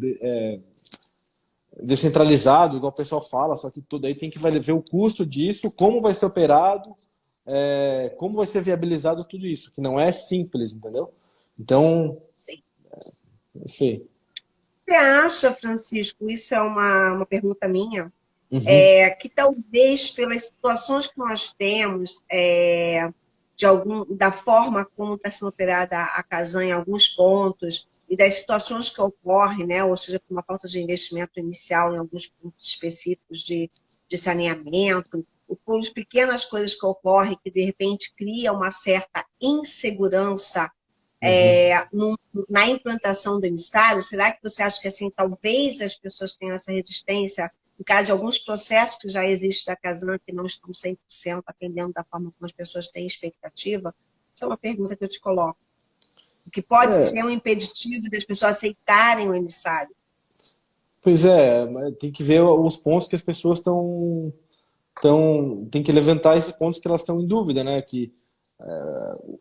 descentralizado, igual o pessoal fala, só que tudo aí tem que ver o custo disso, como vai ser operado, como vai ser viabilizado tudo isso, que não é simples, entendeu? Então, é isso aí. Você acha, Francisco, isso é uma pergunta minha, Uhum. que talvez pelas situações que nós temos, da forma como está sendo operada a Casan em alguns pontos, e das situações que ocorrem, né, ou seja, por uma falta de investimento inicial em alguns pontos específicos de saneamento, ou por pequenas coisas que ocorrem que, de repente, cria uma certa insegurança na implantação do emissário? Será que você acha que assim talvez as pessoas tenham essa resistência em caso de alguns processos que já existem da Casan que não estão 100% atendendo da forma como as pessoas têm expectativa? Essa é uma pergunta que eu te coloco. O que pode ser um impeditivo das pessoas aceitarem o emissário? Pois é, mas tem que ver os pontos que as pessoas tem que levantar esses pontos que elas estão em dúvida, né? Que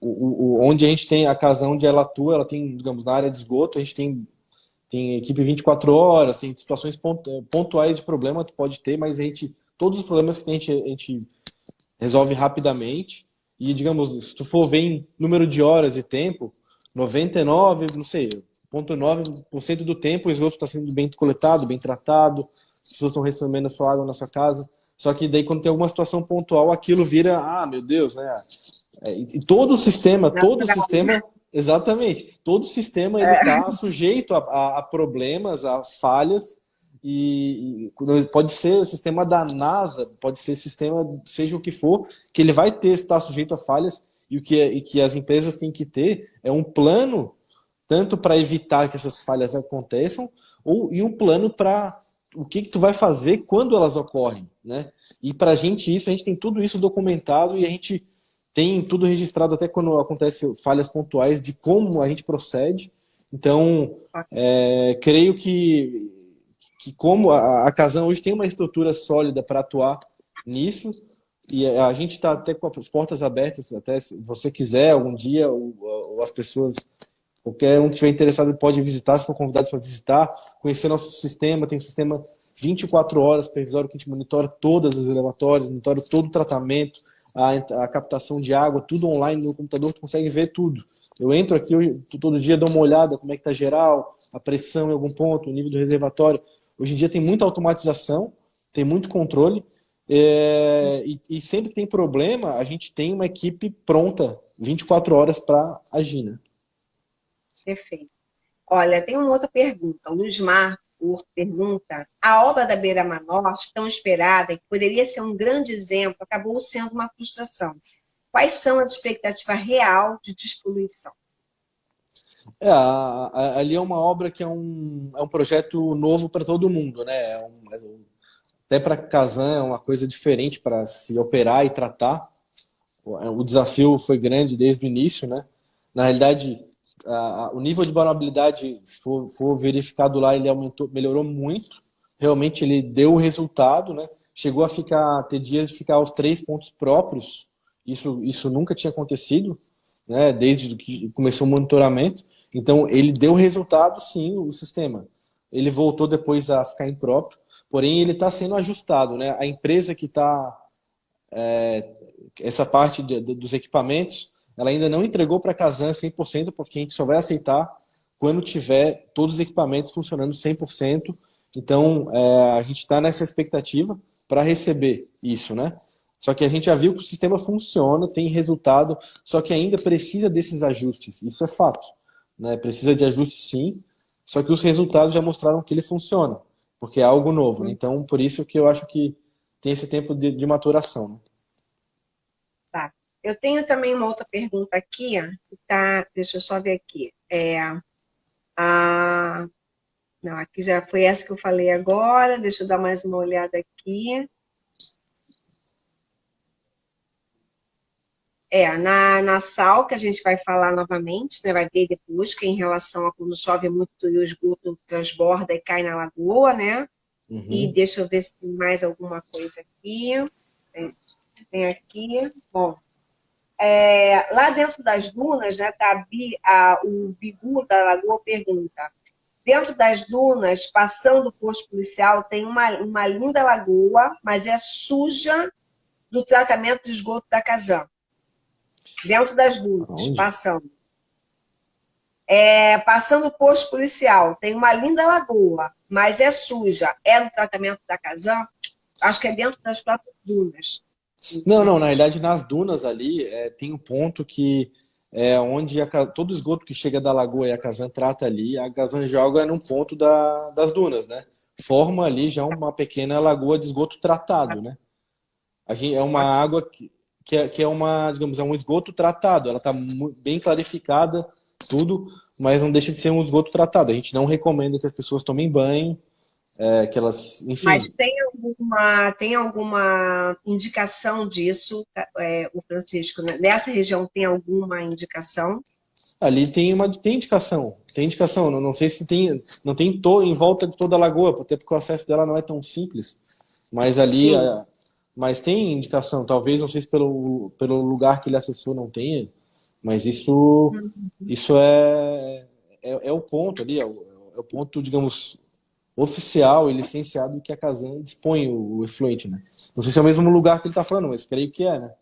onde a gente tem a casa onde ela atua, ela tem, digamos, na área de esgoto, a gente tem equipe 24 horas, tem situações pontuais de problema que pode ter, mas todos os problemas que a gente resolve rapidamente. E, digamos, se tu for ver em número de horas e tempo, 99, não sei, 0,9% do tempo o esgoto está sendo bem coletado, bem tratado, as pessoas estão recebendo a sua água na sua casa. Só que daí, quando tem alguma situação pontual, aquilo vira, meu Deus, né? E exatamente, todo o sistema ele está sujeito a problemas, a falhas, e pode ser o sistema da NASA, pode ser sistema, seja o que for, que ele vai estar sujeito a falhas, e que as empresas têm que ter é um plano, tanto para evitar que essas falhas aconteçam, e um plano para o que tu vai fazer quando elas ocorrem, né? E para a gente tem tudo isso documentado e a gente tem tudo registrado até quando acontece falhas pontuais de como a gente procede. Então, creio que como a Casan hoje tem uma estrutura sólida para atuar nisso, e a gente está até com as portas abertas, até se você quiser algum dia, ou as pessoas, qualquer um que estiver interessado pode visitar, estão convidados para visitar, conhecer nosso sistema, tem um sistema 24 horas previsório que a gente monitora todas as elevatórias, monitora todo o tratamento, a captação de água, tudo online no computador, tu consegue ver tudo. Eu entro aqui todo dia, dou uma olhada como é que está geral, a pressão em algum ponto, o nível do reservatório. Hoje em dia tem muita automatização, tem muito controle, e sempre que tem problema, a gente tem uma equipe pronta, 24 horas para agir, né? Perfeito. Olha, tem uma outra pergunta. O Luiz Marco pergunta: a obra da Beira-Mar Norte, tão esperada, que poderia ser um grande exemplo, acabou sendo uma frustração. Quais são as expectativas real de despoluição? Ali é uma obra que é um projeto novo para todo mundo, né? até para Kazan é uma coisa diferente para se operar e tratar. O desafio foi grande desde o início, né? Na realidade, o nível de vulnerabilidade, se for verificado lá, ele melhorou muito. Realmente ele deu o resultado, né? Chegou a ter dias de ficar aos 3 pontos próprios. Isso nunca tinha acontecido, né? Desde que começou o monitoramento. Então, ele deu resultado, sim, o sistema. Ele voltou depois a ficar impróprio, porém ele está sendo ajustado, né? A empresa que está essa parte dos equipamentos, ela ainda não entregou para a Kazan 100%, porque a gente só vai aceitar quando tiver todos os equipamentos funcionando 100%. Então, a gente está nessa expectativa para receber isso, né? Só que a gente já viu que o sistema funciona, tem resultado, só que ainda precisa desses ajustes. Isso é fato, né? Precisa de ajustes, sim, só que os resultados já mostraram que ele funciona, porque é algo novo, né? Então, por isso que eu acho que tem esse tempo de maturação, né? Tá. Eu tenho também uma outra pergunta aqui, tá? Deixa eu só ver aqui. A... Não, aqui já foi essa que eu falei agora. Deixa eu dar mais uma olhada aqui. Na sal, que a gente vai falar novamente, né? Vai ver depois, que é em relação a quando chove muito e o esgoto transborda e cai na lagoa, né? E Uhum. deixa eu ver se tem mais alguma coisa aqui. Tem aqui. Bom, lá dentro das dunas, né, o Bigu da Lagoa pergunta: dentro das dunas, passando o posto policial, tem uma linda lagoa, mas é suja do tratamento de esgoto da Casan. Dentro das dunas, Aonde? passando. Passando o posto policial, tem uma linda lagoa, mas é suja. É no tratamento da Casan? Acho que é dentro das próprias dunas, Não, na Francisco. verdade, nas dunas ali, tem um ponto que é onde todo esgoto que chega da lagoa e a Kazan trata ali, a Kazan joga num ponto das dunas, né? Forma ali já uma pequena lagoa de esgoto tratado, né? É uma Ok. água que é uma, digamos, é um esgoto tratado. Ela está bem clarificada, tudo, mas não deixa de ser um esgoto tratado. A gente não recomenda que as pessoas tomem banho, que elas, Mas enfim. tem alguma indicação disso, o Francisco? Né? Nessa região tem alguma indicação? Ali tem indicação. Tem indicação. Não sei se tem. Não tem em volta de toda a lagoa, até porque o acesso dela não é tão simples. Mas ali. Sim. Mas tem indicação. Talvez, não sei se pelo lugar que ele acessou não tenha. Mas isso é o ponto ali. É o ponto, digamos, oficial e licenciado que a Casan dispõe o efluente, né? Não sei se é o mesmo lugar que ele está falando, mas creio que é, né?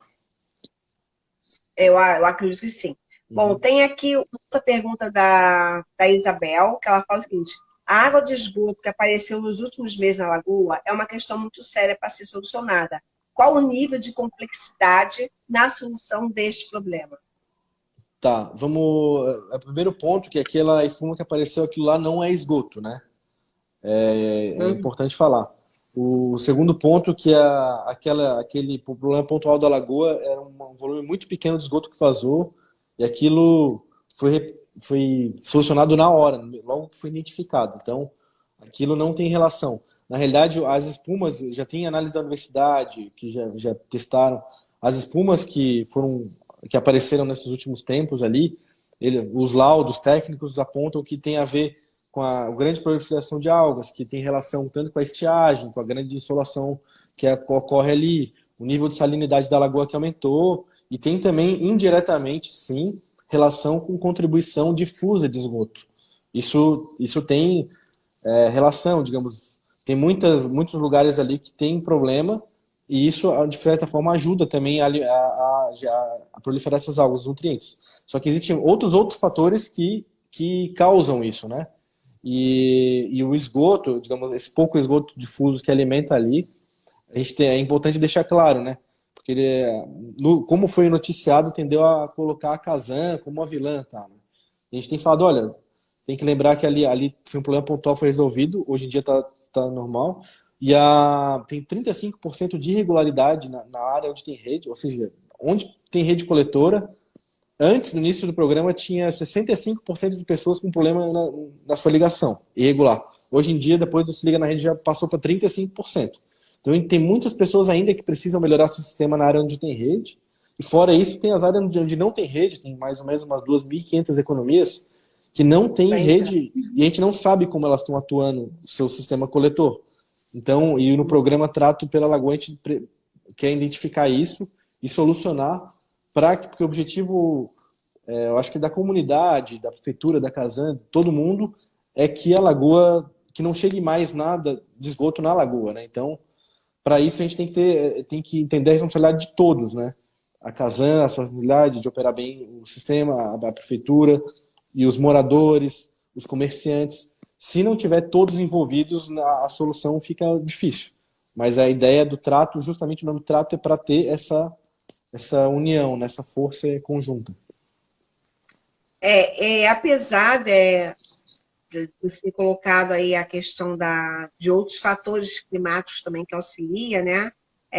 Eu acredito que sim. Bom, Uhum. tem aqui outra pergunta da Isabel, que ela fala o seguinte: a água de esgoto que apareceu nos últimos meses na Lagoa é uma questão muito séria para ser solucionada. Qual o nível de complexidade na solução deste problema? Tá, vamos. O primeiro ponto, que aquela espuma que apareceu, aquilo lá não é esgoto, né? É Hum, importante falar. O segundo ponto, que aquele problema pontual da lagoa era um volume muito pequeno de esgoto que vazou, e aquilo foi solucionado na hora, logo que foi identificado. Então, aquilo não tem relação. Na realidade, as espumas, já tem análise da universidade, que já testaram, as espumas que apareceram nesses últimos tempos ali, os laudos técnicos apontam que tem a ver com a grande proliferação de algas, que tem relação tanto com a estiagem, com a grande insolação que ocorre ali, o nível de salinidade da lagoa que aumentou, e tem também, indiretamente, sim, relação com contribuição difusa de esgoto. Isso tem relação, digamos, tem muitos lugares ali que tem problema, e isso, de certa forma, ajuda também a proliferar essas algas, os nutrientes. Só que existem outros fatores que causam isso, né? E o esgoto, digamos, esse pouco esgoto difuso que alimenta ali, é importante deixar claro, né? Porque como foi noticiado, tendeu a colocar a Kazan como a vilã, tá? Né? A gente tem falado, olha, tem que lembrar que ali foi um problema pontual, foi resolvido, hoje em dia tá normal, e tem 35% de irregularidade na área onde tem rede, ou seja, onde tem rede coletora. Antes, no início do programa, tinha 65% de pessoas com problema na sua ligação, irregular. Hoje em dia, depois do Se Liga na Rede, já passou para 35%. Então, tem muitas pessoas ainda que precisam melhorar esse sistema na área onde tem rede. E fora isso, tem as áreas onde não tem rede, tem mais ou menos umas 2.500 economias que não tem rede e a gente não sabe como elas estão atuando o seu sistema coletor. Então, e no programa Trato pela Lagoa, a gente quer identificar isso e solucionar porque o objetivo, eu acho que da comunidade, da prefeitura, da Casan, todo mundo, é que a lagoa, que não chegue mais nada de esgoto na lagoa, né? Então, para isso a gente tem que entender a responsabilidade de todos, né? A Casan, a sua responsabilidade de operar bem o sistema, a prefeitura e os moradores, os comerciantes. Se não tiver todos envolvidos, a solução fica difícil. Mas a ideia do trato, justamente o nome trato, é para ter essa união, essa força conjunta. Apesar de você ter colocado aí a questão de outros fatores climáticos também que auxilia, né?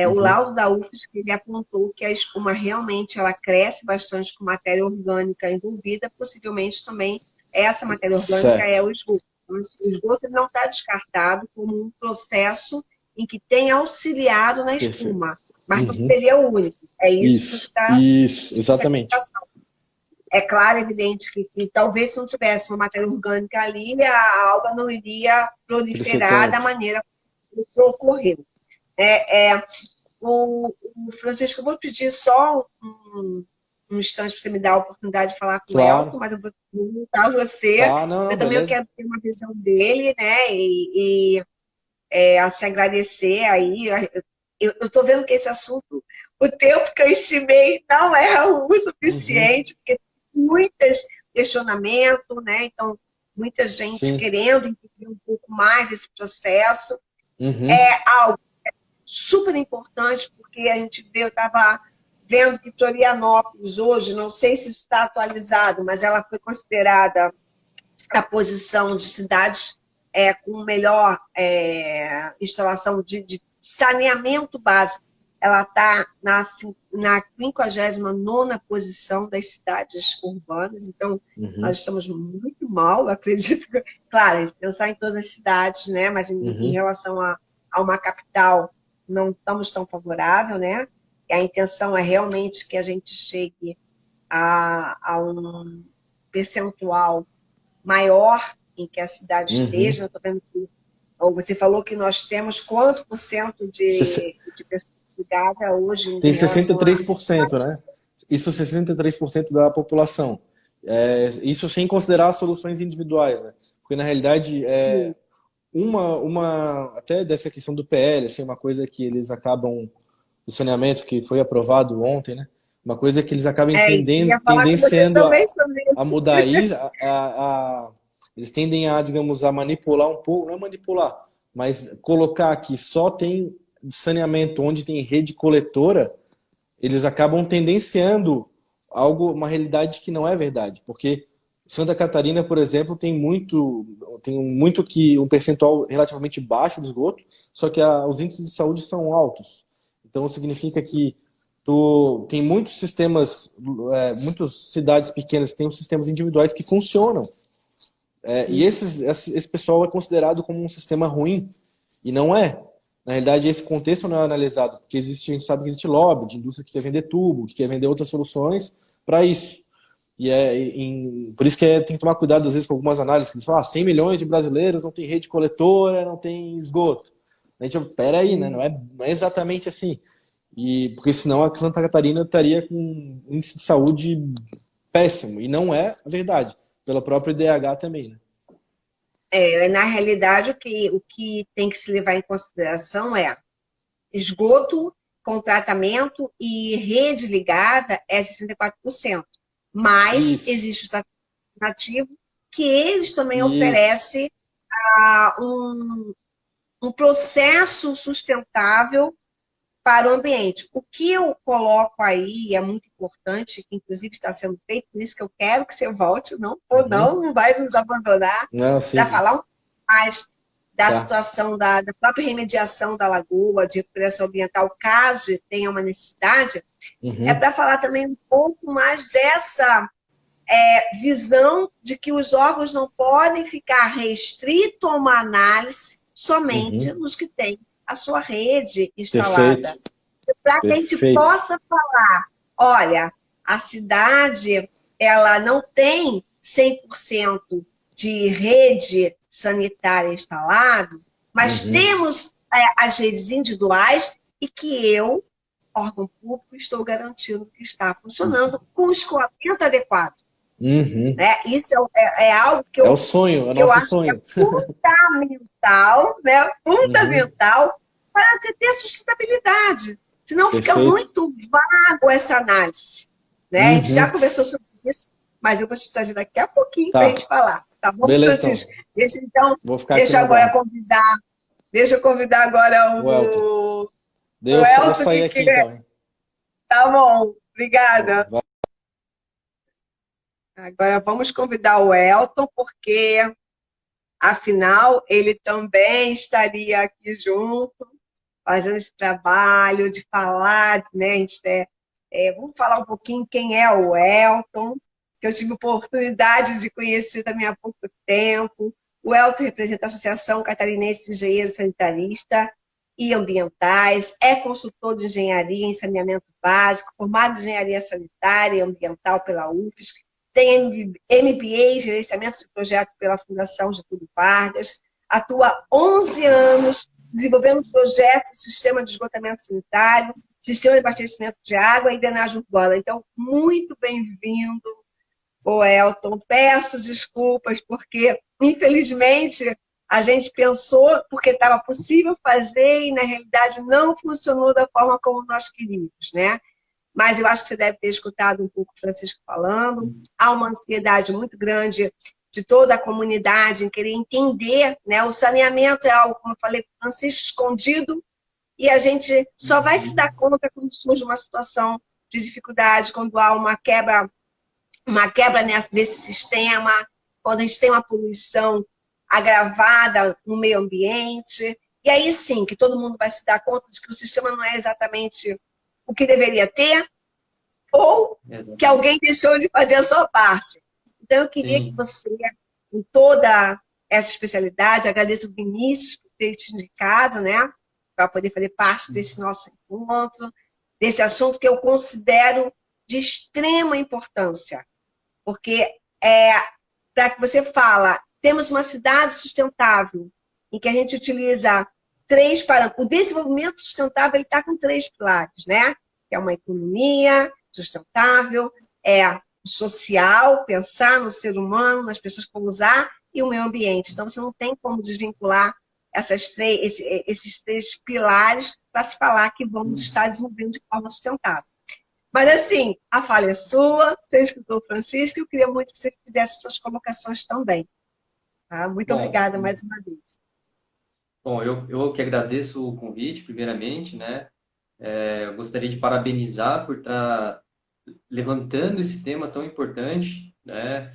O laudo da UFSC, ele apontou que a espuma realmente ela cresce bastante com matéria orgânica envolvida, possivelmente também essa matéria orgânica é o esgoto. Então, o esgoto não está descartado como um processo em que tem auxiliado na espuma, mas não seria o único. É isso que está... Isso, exatamente. É claro, evidente, que talvez se não tivesse uma matéria orgânica ali, a alga não iria proliferar da maneira que ocorreu. O Francisco, eu vou pedir só um instante para você me dar a oportunidade de falar com o Elton, mas eu vou perguntar a você. Eu também quero ter uma visão dele, né? E a se agradecer aí. Eu estou vendo que esse assunto, o tempo que eu estimei não é o suficiente, porque tem muitos questionamentos, né? Então, muita gente querendo entender um pouco mais esse processo. É algo super importante, porque a gente vê, eu estava vendo que Florianópolis hoje, não sei se isso está atualizado, mas ela foi considerada a posição de cidades com melhor instalação de saneamento básico. Ela está na 59ª posição das cidades urbanas, então nós estamos muito mal, acredito. Claro, pensar em todas as cidades, né? Mas em relação a uma capital, não estamos tão favorável, né? E a intenção é realmente que a gente chegue a um percentual maior em que a cidade esteja. Eu estou vendo que você falou que nós temos quanto por cento de pessoas ligadas hoje? Tem 63%, né? Isso 63% da população. Isso sem considerar as soluções individuais, né? Porque na realidade até dessa questão do PL, assim, uma coisa que eles acabam, do saneamento que foi aprovado ontem, né? Uma coisa que eles acabam tendenciando a mudar isso, eles tendem a, digamos, a manipular um pouco, não é manipular, mas colocar que só tem saneamento onde tem rede coletora, eles acabam tendenciando uma realidade que não é verdade, porque Santa Catarina, por exemplo, tem um percentual relativamente baixo de esgoto, só que os índices de saúde são altos. Então significa que tem muitos sistemas, muitas cidades pequenas que têm os sistemas individuais que funcionam. E esse pessoal é considerado como um sistema ruim, e não é. Na realidade, esse contexto não é analisado, porque a gente sabe que existe lobby de indústria que quer vender tubo, que quer vender outras soluções para isso. E por isso que tem que tomar cuidado, às vezes, com algumas análises, que eles falam 100 milhões de brasileiros não tem rede coletora, não tem esgoto. A gente, peraí, né? Não é exatamente assim. Porque senão a Santa Catarina estaria com um índice de saúde péssimo, e não é a verdade, pelo próprio IDH também, né? Na realidade, o que tem que se levar em consideração é esgoto com tratamento e rede ligada é 64%. Mas existe o tratamento alternativo que eles também oferecem um processo sustentável para o ambiente. O que eu coloco aí é muito importante, que inclusive está sendo feito, por isso que eu quero que você volte, não vai nos abandonar, para falar um pouco mais da situação da própria remediação da lagoa, de recuperação ambiental, caso tenha uma necessidade, é para falar também um pouco mais dessa visão de que os órgãos não podem ficar restritos a uma análise somente nos que têm a sua rede instalada, Perfeito, para que a gente perfeito. possa falar, olha, a cidade ela não tem 100% de rede sanitária instalado, mas Uhum, temos as redes individuais e que eu, órgão público, estou garantindo que está funcionando com o escoamento adequado. uhum. Né? Isso é algo É o sonho, é o que eu nosso acho que é sonho. fundamental, né? Uhum, Fundamental para você ter sustentabilidade. Senão fica perfeito. muito vago essa análise. Né? A gente já Uhum, conversou sobre isso, mas eu vou te trazer daqui a pouquinho para a tá. gente falar. Tá bom, Beleza, Francisco? então. Então, Vou ficar aqui deixa no eu agora aguardo. convidar, deixa eu convidar agora O Elton. o Vou Elton, sair que aqui quer. então. Tá bom, obrigada. Vai. Agora vamos convidar o Elton, porque afinal ele também estaria aqui junto, fazendo esse trabalho de falar, né? Vamos falar um pouquinho quem é o Elton, que eu tive oportunidade de conhecer também há pouco tempo. O Elton representa a Associação Catarinense de Engenheiros Sanitaristas e Ambientais, é consultor de engenharia em saneamento básico, formado em engenharia sanitária e ambiental pela UFSC, tem MBA em gerenciamento de projetos pela Fundação Getúlio Vargas, atua há 11 anos desenvolvendo projetos de sistema de esgotamento sanitário, sistema de abastecimento de água e drenagem urbana. Então, muito bem-vindo, ô Elton. Peço desculpas, porque, infelizmente, a gente pensou porque estava possível fazer e, na realidade, não funcionou da forma como nós queríamos, né? Mas eu acho que você deve ter escutado um pouco o Francisco falando. Há uma ansiedade muito grande de toda a comunidade em querer entender, né? O saneamento é algo, como eu falei, Francisco, escondido, e a gente só vai se dar conta quando surge uma situação de dificuldade, quando há uma quebra desse sistema, quando a gente tem uma poluição agravada no meio ambiente. E aí sim, que todo mundo vai se dar conta de que o sistema não é exatamente o que deveria ter, ou que Exatamente. alguém deixou de fazer a sua parte. Então, eu queria que Sim. você, com toda essa especialidade, agradeço o Vinícius por ter te indicado, né, para poder fazer parte desse nosso encontro, desse assunto que eu considero de extrema importância, porque para que você fala, temos uma cidade sustentável, em que a gente utiliza três parâmetros. O desenvolvimento sustentável está com três pilares, né? Que é uma economia sustentável, é social, pensar no ser humano, nas pessoas que vão usar, e o meio ambiente. Então, você não tem como desvincular esses três pilares para se falar que vamos estar desenvolvendo de forma sustentável. Mas, assim, a falha é sua, você escutou o Francisco, eu queria muito que você fizesse suas colocações também. Tá? Muito Bom, obrigada mais uma vez. eu que agradeço o convite, primeiramente, né? Eu gostaria de parabenizar por estar levantando esse tema tão importante, né?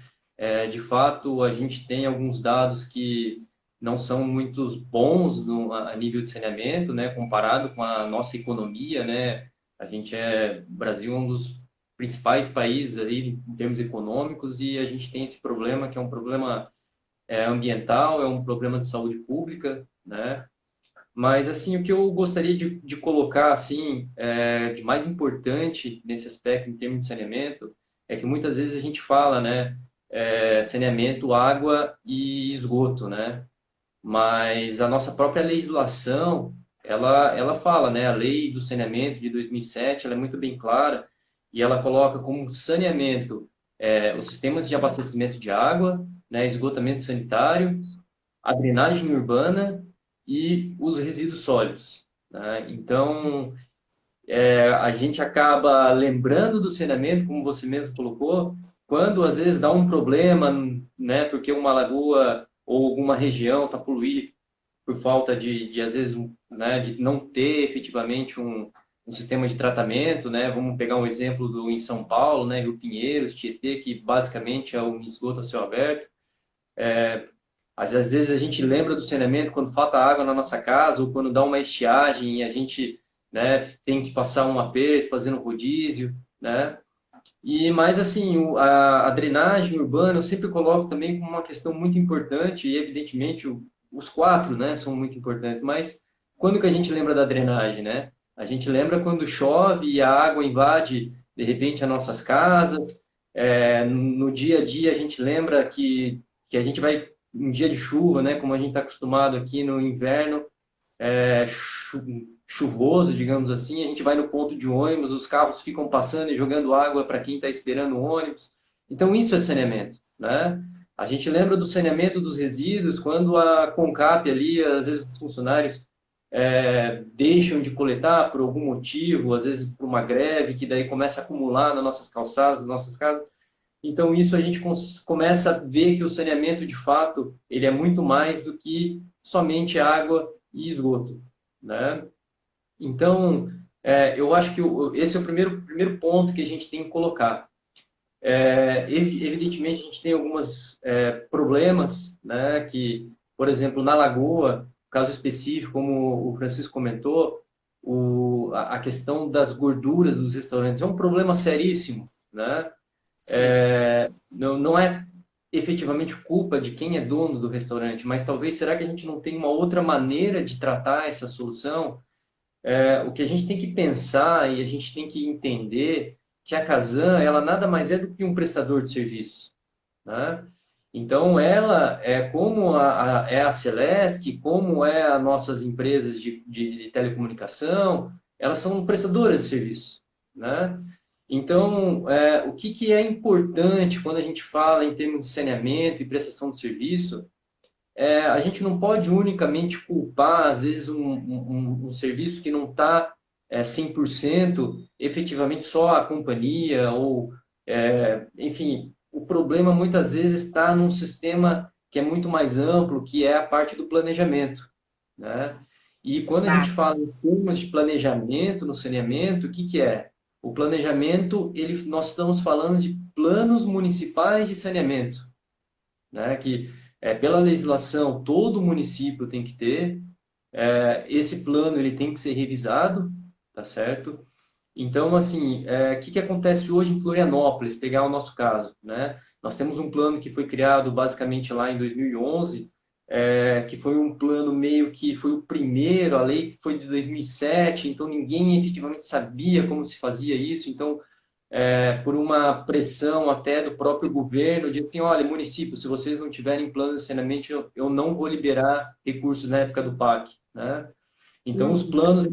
De fato, a gente tem alguns dados que não são muito bons a nível de saneamento, né? Comparado com a nossa economia, né? O Brasil é um dos principais países aí em termos econômicos e a gente tem esse problema que é um problema ambiental, é um problema de saúde pública, né? Mas, assim, o que eu gostaria de colocar, assim, de mais importante nesse aspecto, em termos de saneamento, é que muitas vezes a gente fala, né, saneamento, água e esgoto, né? Mas a nossa própria legislação, ela fala, né, a lei do saneamento de 2007, ela é muito bem clara e ela coloca como saneamento os sistemas de abastecimento de água, né, esgotamento sanitário, a drenagem urbana e os resíduos sólidos, né? Então, a gente acaba lembrando do saneamento, como você mesmo colocou, quando às vezes dá um problema, né, porque uma lagoa ou alguma região está poluída por falta de às vezes, né, de não ter efetivamente um sistema de tratamento, né? Vamos pegar um exemplo em São Paulo, né, Rio Pinheiros, Tietê, que basicamente é um esgoto a céu aberto. Às vezes a gente lembra do saneamento quando falta água na nossa casa ou quando dá uma estiagem e a gente, né, tem que passar um aperto, fazendo rodízio, né? Mas assim, a drenagem urbana eu sempre coloco também como uma questão muito importante e evidentemente os quatro, né, são muito importantes, mas quando que a gente lembra da drenagem, né? A gente lembra quando chove e a água invade, de repente, as nossas casas. No dia a dia, a gente lembra que a gente vai, um dia de chuva, né? Como a gente está acostumado aqui no inverno, é, chu- chuvoso, digamos assim, a gente vai no ponto de ônibus, os carros ficam passando e jogando água para quem está esperando o ônibus. Então, isso é saneamento, né? A gente lembra do saneamento dos resíduos quando a Concap ali, às vezes os funcionários deixam de coletar por algum motivo, às vezes por uma greve, que daí começa a acumular nas nossas calçadas, nas nossas casas. Então, isso a gente começa a ver que o saneamento, de fato, ele é muito mais do que somente água e esgoto, né? Então, eu acho que esse é o primeiro ponto que a gente tem que colocar. Evidentemente, a gente tem alguns problemas, né? Que, por exemplo, na Lagoa, caso específico, como o Francisco comentou, a questão das gorduras dos restaurantes é um problema seríssimo, né? Sim. Não é efetivamente culpa de quem é dono do restaurante, mas talvez será que a gente não tem uma outra maneira de tratar essa solução? O que a gente tem que pensar e a gente tem que entender que a Kazan, ela nada mais é do que um prestador de serviço, né? Então, ela é como é a Celesc, como é as nossas empresas de telecomunicação, elas são prestadoras de serviço, né? Então, o que é importante quando a gente fala em termos de saneamento e prestação de serviço, a gente não pode unicamente culpar, às vezes, um serviço que não está 100% efetivamente só a companhia, ou, enfim, o problema muitas vezes está num sistema que é muito mais amplo, que é a parte do planejamento, né? E quando a gente Exato. fala em termos de planejamento no saneamento, o que que é? O planejamento, nós estamos falando de planos municipais de saneamento, né? Que pela legislação todo município tem que ter. Esse plano ele tem que ser revisado, tá certo? Então, assim, o que que acontece hoje em Florianópolis? Pegar o nosso caso, né? Nós temos um plano que foi criado basicamente lá em 2011, que foi um plano meio que foi o primeiro, a lei foi de 2007, então ninguém efetivamente sabia como se fazia isso, então por uma pressão até do próprio governo, de assim, olha, município, se vocês não tiverem plano de saneamento, eu não vou liberar recursos na época do PAC, né? Então, os Uhum. planos,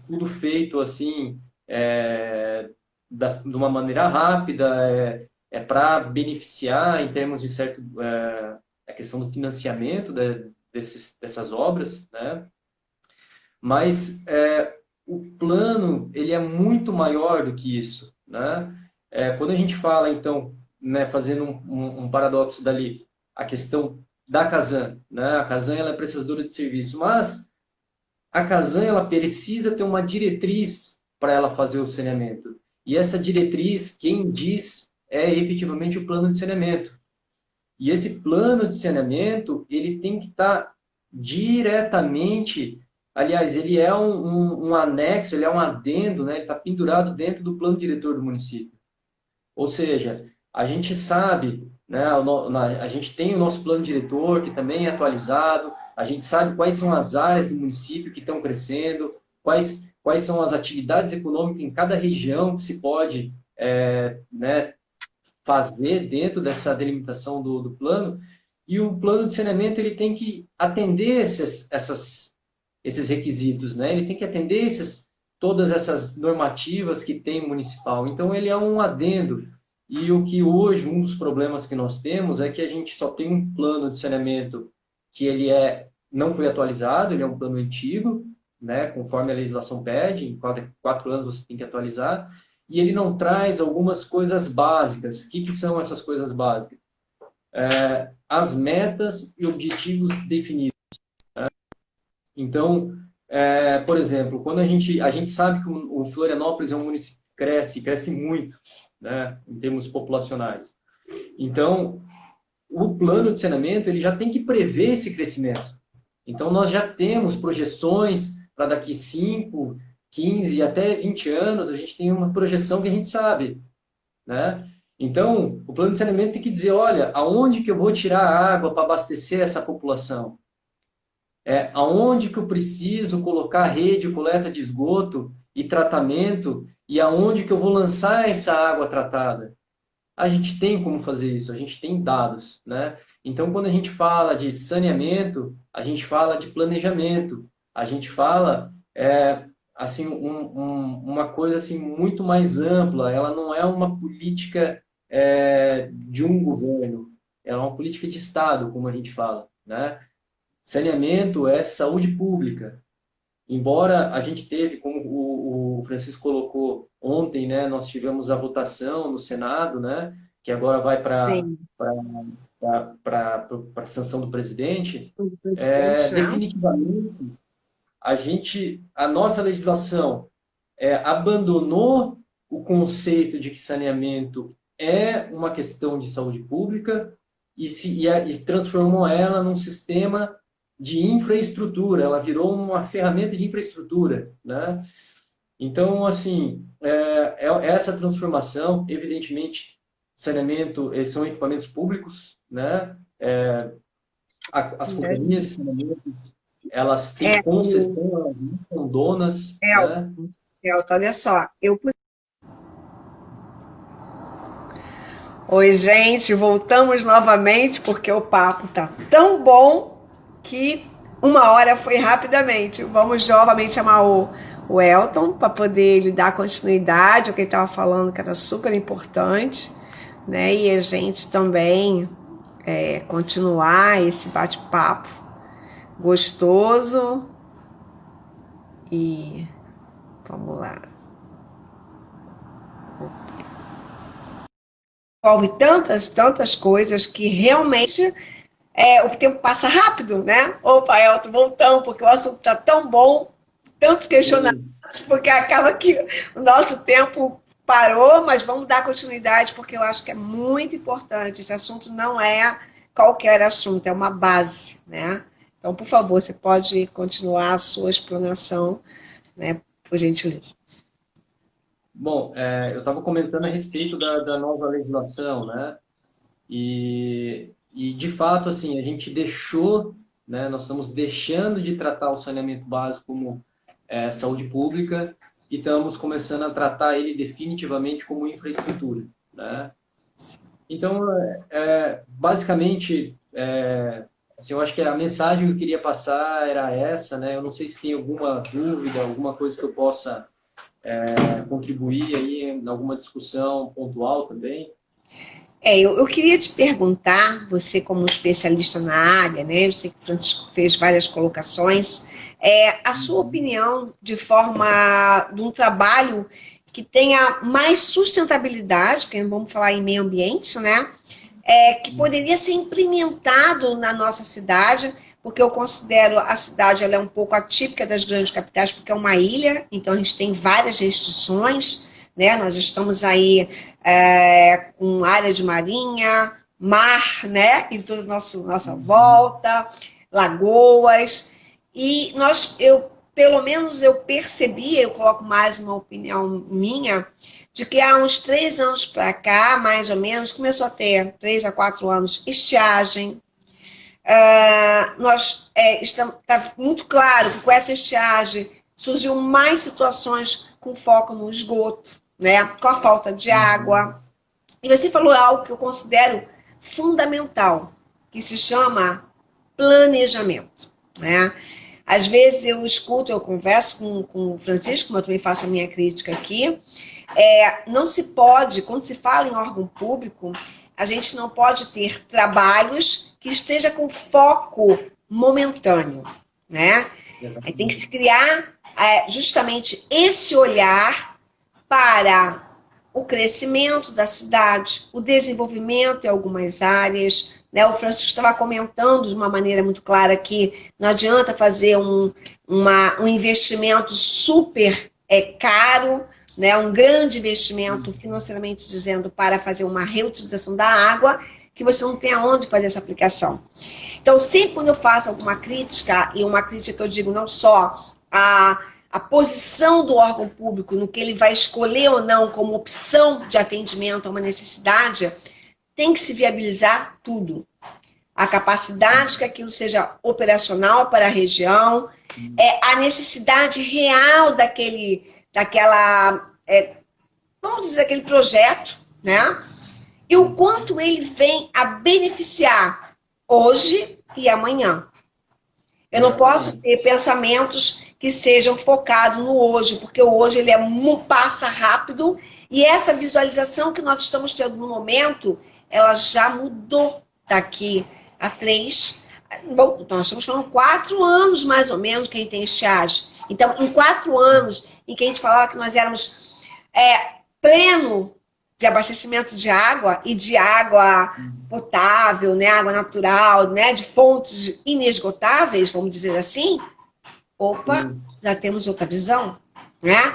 tudo feito assim, de uma maneira rápida, para beneficiar em termos de certo, a questão do financiamento dessas obras, né? Mas o plano ele é muito maior do que isso, né? Quando a gente fala então, né, fazendo um paradoxo dali, a questão da Casan, né? A Casan ela é prestadora de serviço, mas a Casan ela precisa ter uma diretriz para ela fazer o saneamento. E essa diretriz, quem diz é efetivamente o plano de saneamento. E esse plano de saneamento, ele tem que estar diretamente, aliás, ele é um anexo, ele é um adendo, né? Ele está pendurado dentro do plano diretor do município. Ou seja, a gente sabe, né? A gente tem o nosso plano diretor, que também é atualizado, a gente sabe quais são as áreas do município que estão crescendo, quais são as atividades econômicas em cada região que se pode, né, fazer dentro dessa delimitação do plano, e o plano de saneamento ele tem que atender esses requisitos, né? Ele tem que atender todas essas normativas que tem municipal. Então, ele é um adendo. E o que hoje, um dos problemas que nós temos é que a gente só tem um plano de saneamento que ele não foi atualizado, ele é um plano antigo, né? Conforme a legislação pede, em 4 anos você tem que atualizar, e ele não traz algumas coisas básicas. O que são essas coisas básicas? As metas e objetivos definidos. Então, por exemplo, quando a gente sabe que o Florianópolis é um município que cresce muito, né, em termos populacionais. Então, o plano de saneamento ele já tem que prever esse crescimento. Então, nós já temos projeções para daqui 5, 15, até 20 anos, a gente tem uma projeção que a gente sabe, né? Então, o plano de saneamento tem que dizer, olha, aonde que eu vou tirar a água para abastecer essa população? aonde que eu preciso colocar rede de coleta de esgoto e tratamento e aonde que eu vou lançar essa água tratada. A gente tem como fazer isso, a gente tem dados, né? Então, quando a gente fala de saneamento, a gente fala de planejamento, a gente fala assim uma coisa assim muito mais ampla. Ela não é uma política de um governo, ela é uma política de Estado, como a gente fala, né? Saneamento é saúde pública. Embora a gente teve, como o Francisco colocou ontem, né, nós tivemos a votação no Senado, né, que agora vai para Sim, a sanção do presidente, do presidente, né? definitivamente a nossa legislação abandonou o conceito de que saneamento é uma questão de saúde pública e transformou ela num sistema de infraestrutura, ela virou uma ferramenta de infraestrutura, né? Então, assim, essa transformação, evidentemente, saneamento, são equipamentos públicos, né? As companhias de saneamento, elas têm concessão, elas não são donas, né? Elton, olha só, Oi, gente, voltamos novamente porque o papo tá tão bom que uma hora foi rapidamente. Vamos novamente chamar o Elton para poder lhe dar continuidade ao que ele estava falando, que era super importante, né? E a gente também continuar esse bate-papo gostoso. E vamos lá. Envolve tantas coisas que realmente o tempo passa rápido, né? Opa, Elton, voltamos, porque o assunto está tão bom, tantos questionamentos, porque acaba que o nosso tempo parou, mas vamos dar continuidade, porque eu acho que é muito importante. Esse assunto não é qualquer assunto, é uma base, né? Então, por favor, você pode continuar a sua explanação, né? Por gentileza. Bom, eu estava comentando a respeito da nova legislação, né? E de fato, assim, a gente deixou, né? Nós estamos deixando de tratar o saneamento básico como saúde pública e estamos começando a tratar ele definitivamente como infraestrutura, né? Então, basicamente, assim, eu acho que a mensagem que eu queria passar era essa, né? Eu não sei se tem alguma dúvida, alguma coisa que eu possa contribuir aí em alguma discussão pontual também. Eu queria te perguntar, você como especialista na área, né? Eu sei que o Francisco fez várias colocações, a sua opinião de um trabalho que tenha mais sustentabilidade, porque vamos falar em meio ambiente, né? Que poderia ser implementado na nossa cidade, porque eu considero a cidade ela é um pouco atípica das grandes capitais, porque é uma ilha, então a gente tem várias restrições, né? Nós estamos aí com área de marinha, mar, né? Em toda nossa volta, lagoas, e pelo menos eu percebi, eu coloco mais uma opinião minha, de que há uns 3 anos para cá, mais ou menos, começou a ter 3 a 4 anos, estiagem. Está muito claro que com essa estiagem surgiu mais situações com foco no esgoto, né? Com a falta de água. E você falou algo que eu considero fundamental, que se chama planejamento, né? Às vezes eu converso com o Francisco, mas eu também faço a minha crítica aqui. Não se pode, quando se fala em órgão público, a gente não pode ter trabalhos que esteja com foco momentâneo, né? Aí tem que se criar justamente esse olhar para o crescimento da cidade, o desenvolvimento em algumas áreas, né? O Francisco estava comentando de uma maneira muito clara que não adianta fazer um investimento super caro, né? Um grande investimento financeiramente dizendo para fazer uma reutilização da água, que você não tem aonde fazer essa aplicação. Então, sempre quando eu faço alguma crítica, e uma crítica que eu digo não só a posição do órgão público no que ele vai escolher ou não como opção de atendimento a uma necessidade, tem que se viabilizar tudo. a capacidade que aquilo seja operacional para a região, a necessidade real vamos dizer, daquele projeto, né? E o quanto ele vem a beneficiar hoje e amanhã. Eu não posso ter pensamentos que sejam focados no hoje, porque o hoje ele passa rápido e essa visualização que nós estamos tendo no momento, ela já mudou daqui a 3. Bom, nós estamos falando 4 anos mais ou menos que a gente tem estiagem. Então, em 4 anos em que a gente falava que nós éramos pleno de abastecimento de água e de água potável, né, água natural, né, de fontes inesgotáveis, vamos dizer assim, opa, já temos outra visão, né?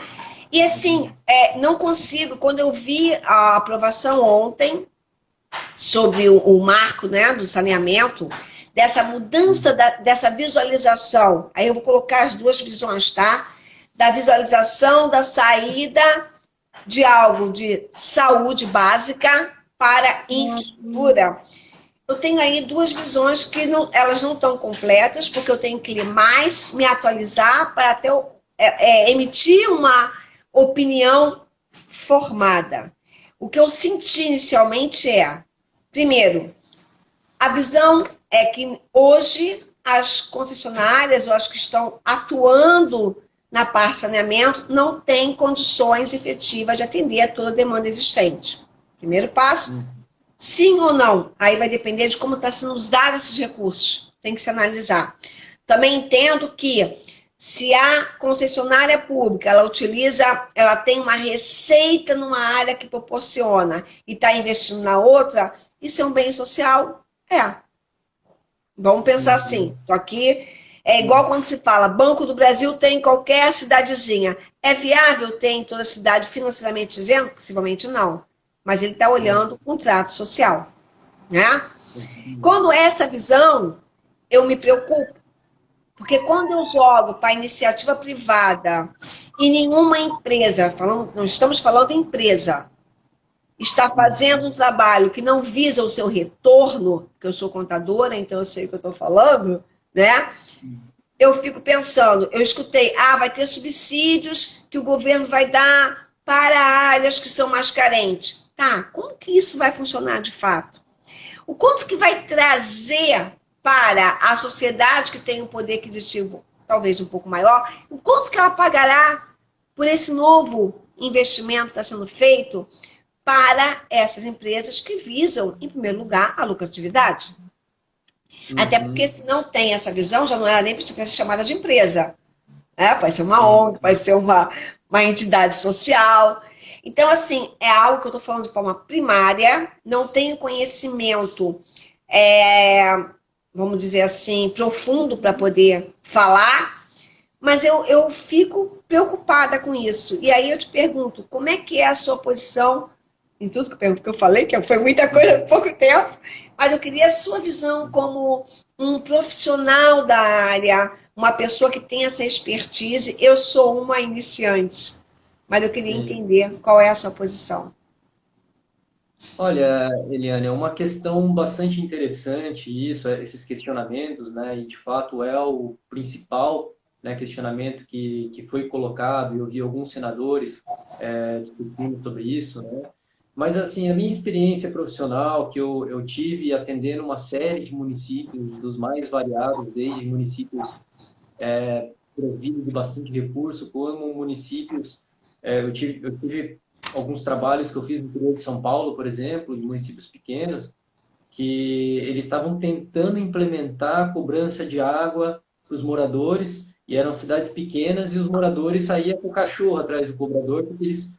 E assim, não consigo, quando eu vi a aprovação ontem sobre o marco, né, do saneamento, dessa mudança, dessa visualização, aí eu vou colocar as duas visões, tá? Da visualização da saída de algo de saúde básica para infraestrutura. Eu tenho aí duas visões que elas não estão completas, porque eu tenho que mais me atualizar para até emitir uma opinião formada. O que eu senti inicialmente primeiro, a visão é que hoje as concessionárias, ou as que estão atuando na parte de saneamento, não têm condições efetivas de atender a toda a demanda existente. Primeiro passo, sim ou não? Aí vai depender de como está sendo usado esses recursos. Tem que se analisar. Também entendo que se a concessionária pública, ela tem uma receita numa área que proporciona e está investindo na outra, isso é um bem social? Vamos pensar assim, tô aqui, é igual quando se fala, Banco do Brasil tem em qualquer cidadezinha. É viável ter em toda a cidade financeiramente dizendo? Possivelmente não. Mas ele está olhando o contrato social, né? Quando essa visão, eu me preocupo. Porque quando eu jogo para iniciativa privada e nenhuma empresa, não estamos falando de empresa, está fazendo um trabalho que não visa o seu retorno, que eu sou contadora, então eu sei o que eu estou falando, né? Eu fico pensando, eu escutei, vai ter subsídios que o governo vai dar para áreas que são mais carentes. Tá, como que isso vai funcionar de fato? O quanto que vai trazer para a sociedade que tem um poder aquisitivo talvez um pouco maior, o quanto que ela pagará por esse novo investimento que está sendo feito para essas empresas que visam, em primeiro lugar, a lucratividade. Até porque se não tem essa visão, já não era nem para ser chamada de empresa. Pode ser uma ONG, pode ser uma entidade social. Então, assim, é algo que eu estou falando de forma primária, não tenho conhecimento, vamos dizer assim, profundo para poder falar, mas eu fico preocupada com isso. E aí eu te pergunto, como é que é a sua posição em tudo que eu falei, que foi muita coisa em pouco tempo, mas eu queria a sua visão como um profissional da área, uma pessoa que tem essa expertise. Eu sou uma iniciante, mas eu queria entender qual é a sua posição. Olha, Eliane, é uma questão bastante interessante isso, esses questionamentos, né? E de fato é o principal, né, questionamento que foi colocado, e eu vi alguns senadores discutindo sobre isso, né? Mas, assim, a minha experiência profissional que eu tive atendendo uma série de municípios, dos mais variados, desde municípios providos de bastante recurso, como municípios, eu tive alguns trabalhos que eu fiz no interior de São Paulo, por exemplo, em municípios pequenos, que eles estavam tentando implementar a cobrança de água para os moradores, e eram cidades pequenas, e os moradores saíam com o cachorro atrás do cobrador, porque eles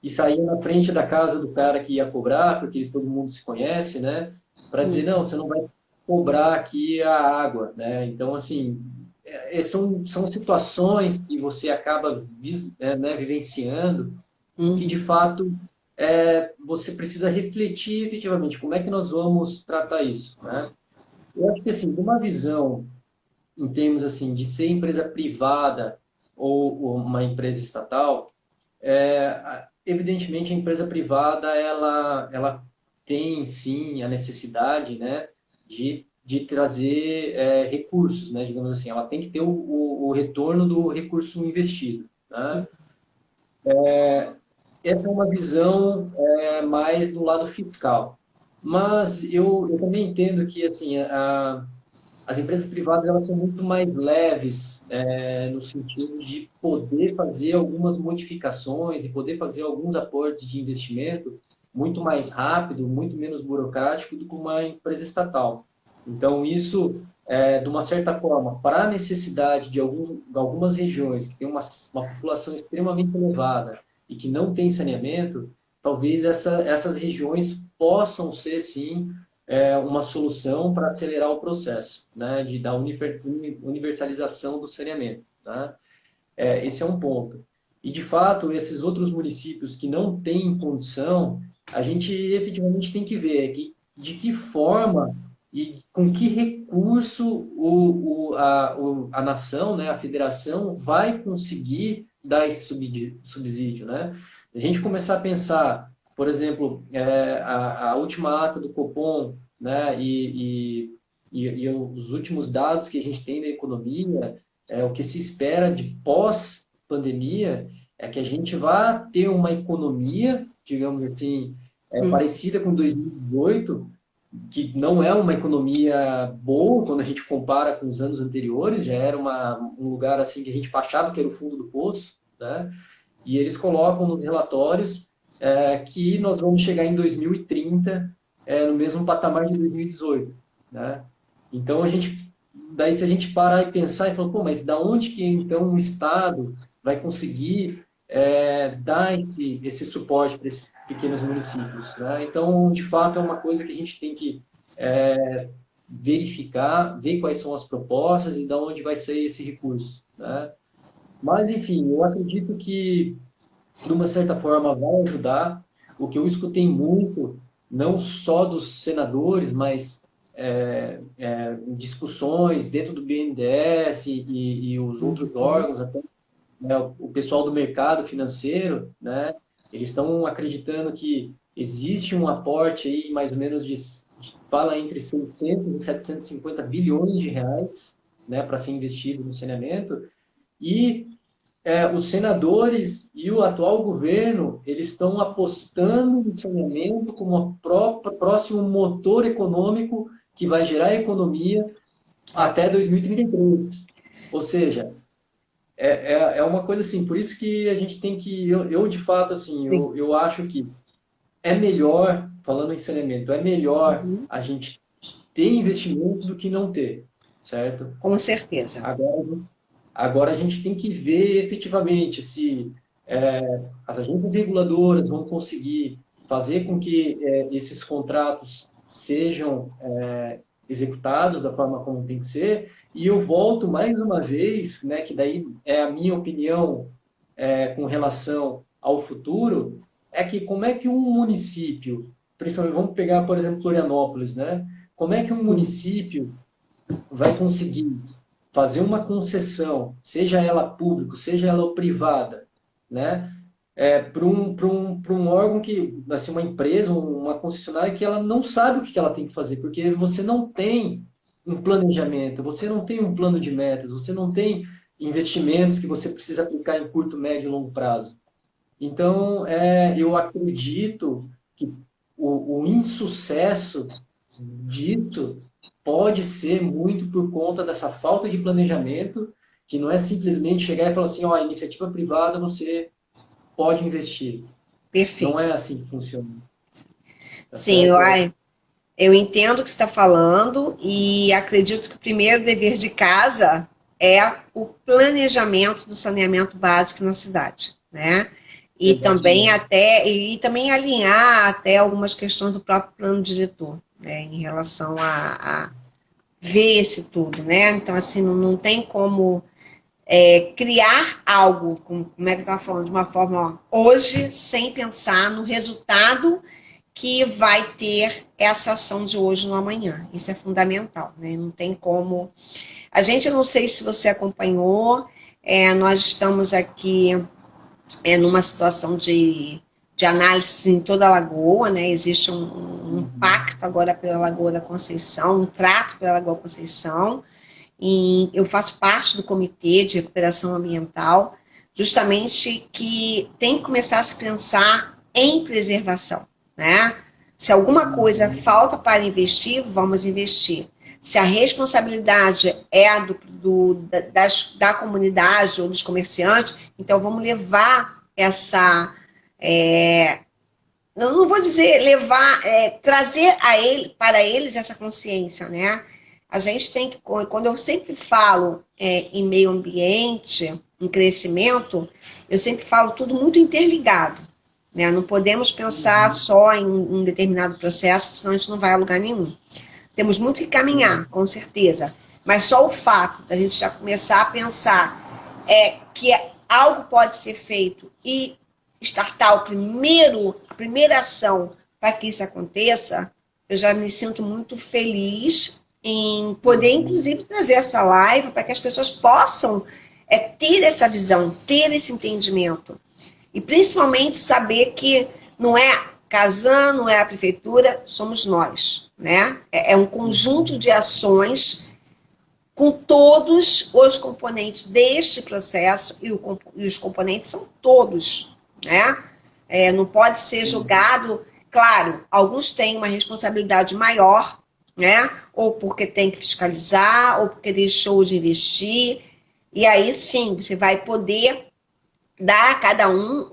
saíam na frente da casa do cara que ia cobrar, porque todo mundo se conhece, né? Para dizer, não, você não vai cobrar aqui a água, né? Então, assim, são situações que você acaba vivenciando, que de fato você precisa refletir efetivamente como é que nós vamos tratar isso, né? Eu acho que, assim, de uma visão em termos assim de ser empresa privada ou uma empresa estatal, evidentemente a empresa privada ela tem sim a necessidade, né, de de trazer recursos, né? Digamos assim, ela tem que ter o retorno do recurso investido, né? Essa é uma visão mais do lado fiscal. Mas eu também entendo que assim, as empresas privadas elas são muito mais leves no sentido de poder fazer algumas modificações e poder fazer alguns aportes de investimento muito mais rápido, muito menos burocrático do que uma empresa estatal. Então, isso, de uma certa forma, para a necessidade de algumas regiões que têm uma população extremamente elevada e que não tem saneamento, talvez essas regiões possam ser, sim, uma solução para acelerar o processo, né, de dar universalização do saneamento. Né? Esse é um ponto. E, de fato, esses outros municípios que não têm condição, a gente efetivamente tem que ver de que forma e com que recurso a nação, né, a federação, vai conseguir dar esse subsídio. Né? A gente começar a pensar, por exemplo, a última ata do Copom, né, e os últimos dados que a gente tem da economia, o que se espera de pós-pandemia é que a gente vá ter uma economia, digamos assim, parecida com 2018, que não é uma economia boa quando a gente compara com os anos anteriores, já era um lugar assim que a gente achava que era o fundo do poço, né? E eles colocam nos relatórios que nós vamos chegar em 2030 no mesmo patamar de 2018, né? Então, daí se a gente parar e pensar e falar, pô, mas da onde que então o Estado vai conseguir dar esse suporte para esses pequenos municípios, né? Então, de fato, é uma coisa que a gente tem que verificar, ver quais são as propostas e da onde vai sair esse recurso, né? Mas, enfim, eu acredito que, de uma certa forma, vai ajudar. O que eu escutei muito, não só dos senadores, mas discussões dentro do BNDES e os outros órgãos, até o pessoal do mercado financeiro, né, eles estão acreditando que existe um aporte aí, mais ou menos, fala entre 600 e 750 bilhões de reais, né, para ser investido no saneamento, e os senadores e o atual governo, eles estão apostando no saneamento como o próximo motor econômico que vai gerar economia até 2033. Ou seja, é uma coisa assim, por isso que a gente tem que, eu de fato, assim, eu acho que é melhor, falando em saneamento, é melhor a gente ter investimento do que não ter, certo? Com certeza. Agora a gente tem que ver efetivamente se as agências reguladoras vão conseguir fazer com que esses contratos sejam executados da forma como tem que ser. E eu volto mais uma vez, né, que daí é a minha opinião com relação ao futuro, é que como é que um município, principalmente vamos pegar, por exemplo, Florianópolis, né? Como é que um município vai conseguir fazer uma concessão, seja ela pública, seja ela privada, né? Para um órgão que, assim, uma empresa, uma concessionária que ela não sabe o que ela tem que fazer, porque você não tem um planejamento, você não tem um plano de metas, você não tem investimentos que você precisa aplicar em curto, médio e longo prazo. Então, eu acredito que o insucesso disso pode ser muito por conta dessa falta de planejamento, que não é simplesmente chegar e falar assim, ó, iniciativa privada você pode investir. Perfeito. Não é assim que funciona. Tá Sim, certo? eu entendo o que você está falando e acredito que o primeiro dever de casa é o planejamento do saneamento básico na cidade, né? E também alinhar até algumas questões do próprio plano diretor, né, em relação a ver esse tudo, né? Então, assim, não tem como criar algo, como é que eu estava falando, de uma forma hoje, sem pensar no resultado que vai ter essa ação de hoje no amanhã. Isso é fundamental, né? Não tem como... A gente, não sei se você acompanhou, nós estamos aqui numa situação de análise em toda a Lagoa, né? Existe um um pacto agora pela Lagoa da Conceição, um trato pela Lagoa Conceição, e eu faço parte do Comitê de Recuperação Ambiental, justamente que tem que começar a se pensar em preservação, né? Se alguma coisa falta para investir, vamos investir. Se a responsabilidade é da comunidade ou dos comerciantes, então vamos levar essa... não vou dizer levar, trazer para eles essa consciência, né? A gente tem que, quando eu sempre falo em meio ambiente, em crescimento, eu sempre falo tudo muito interligado, né? Não podemos pensar só em um determinado processo, porque senão a gente não vai a lugar nenhum. Temos muito que caminhar, com certeza, mas só o fato da gente já começar a pensar que algo pode ser feito e startar a primeira ação para que isso aconteça, eu já me sinto muito feliz em poder, inclusive, trazer essa live para que as pessoas possam ter essa visão, ter esse entendimento. E, principalmente, saber que não é Casan, não é a prefeitura, somos nós, né? É um conjunto de ações com todos os componentes deste processo, e os componentes são todos, né? Não pode ser julgado, claro, alguns têm uma responsabilidade maior, né? Ou porque tem que fiscalizar, ou porque deixou de investir, e aí sim, você vai poder dar a cada um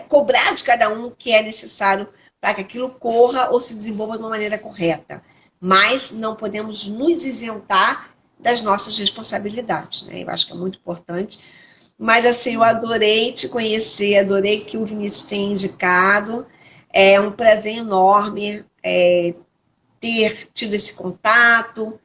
cobrar de cada um o que é necessário para que aquilo corra ou se desenvolva de uma maneira correta. Mas não podemos nos isentar das nossas responsabilidades, né? Eu acho que é muito importante. Mas, assim, eu adorei te conhecer, adorei que o Vinícius tenha indicado. É um prazer enorme ter tido esse contato,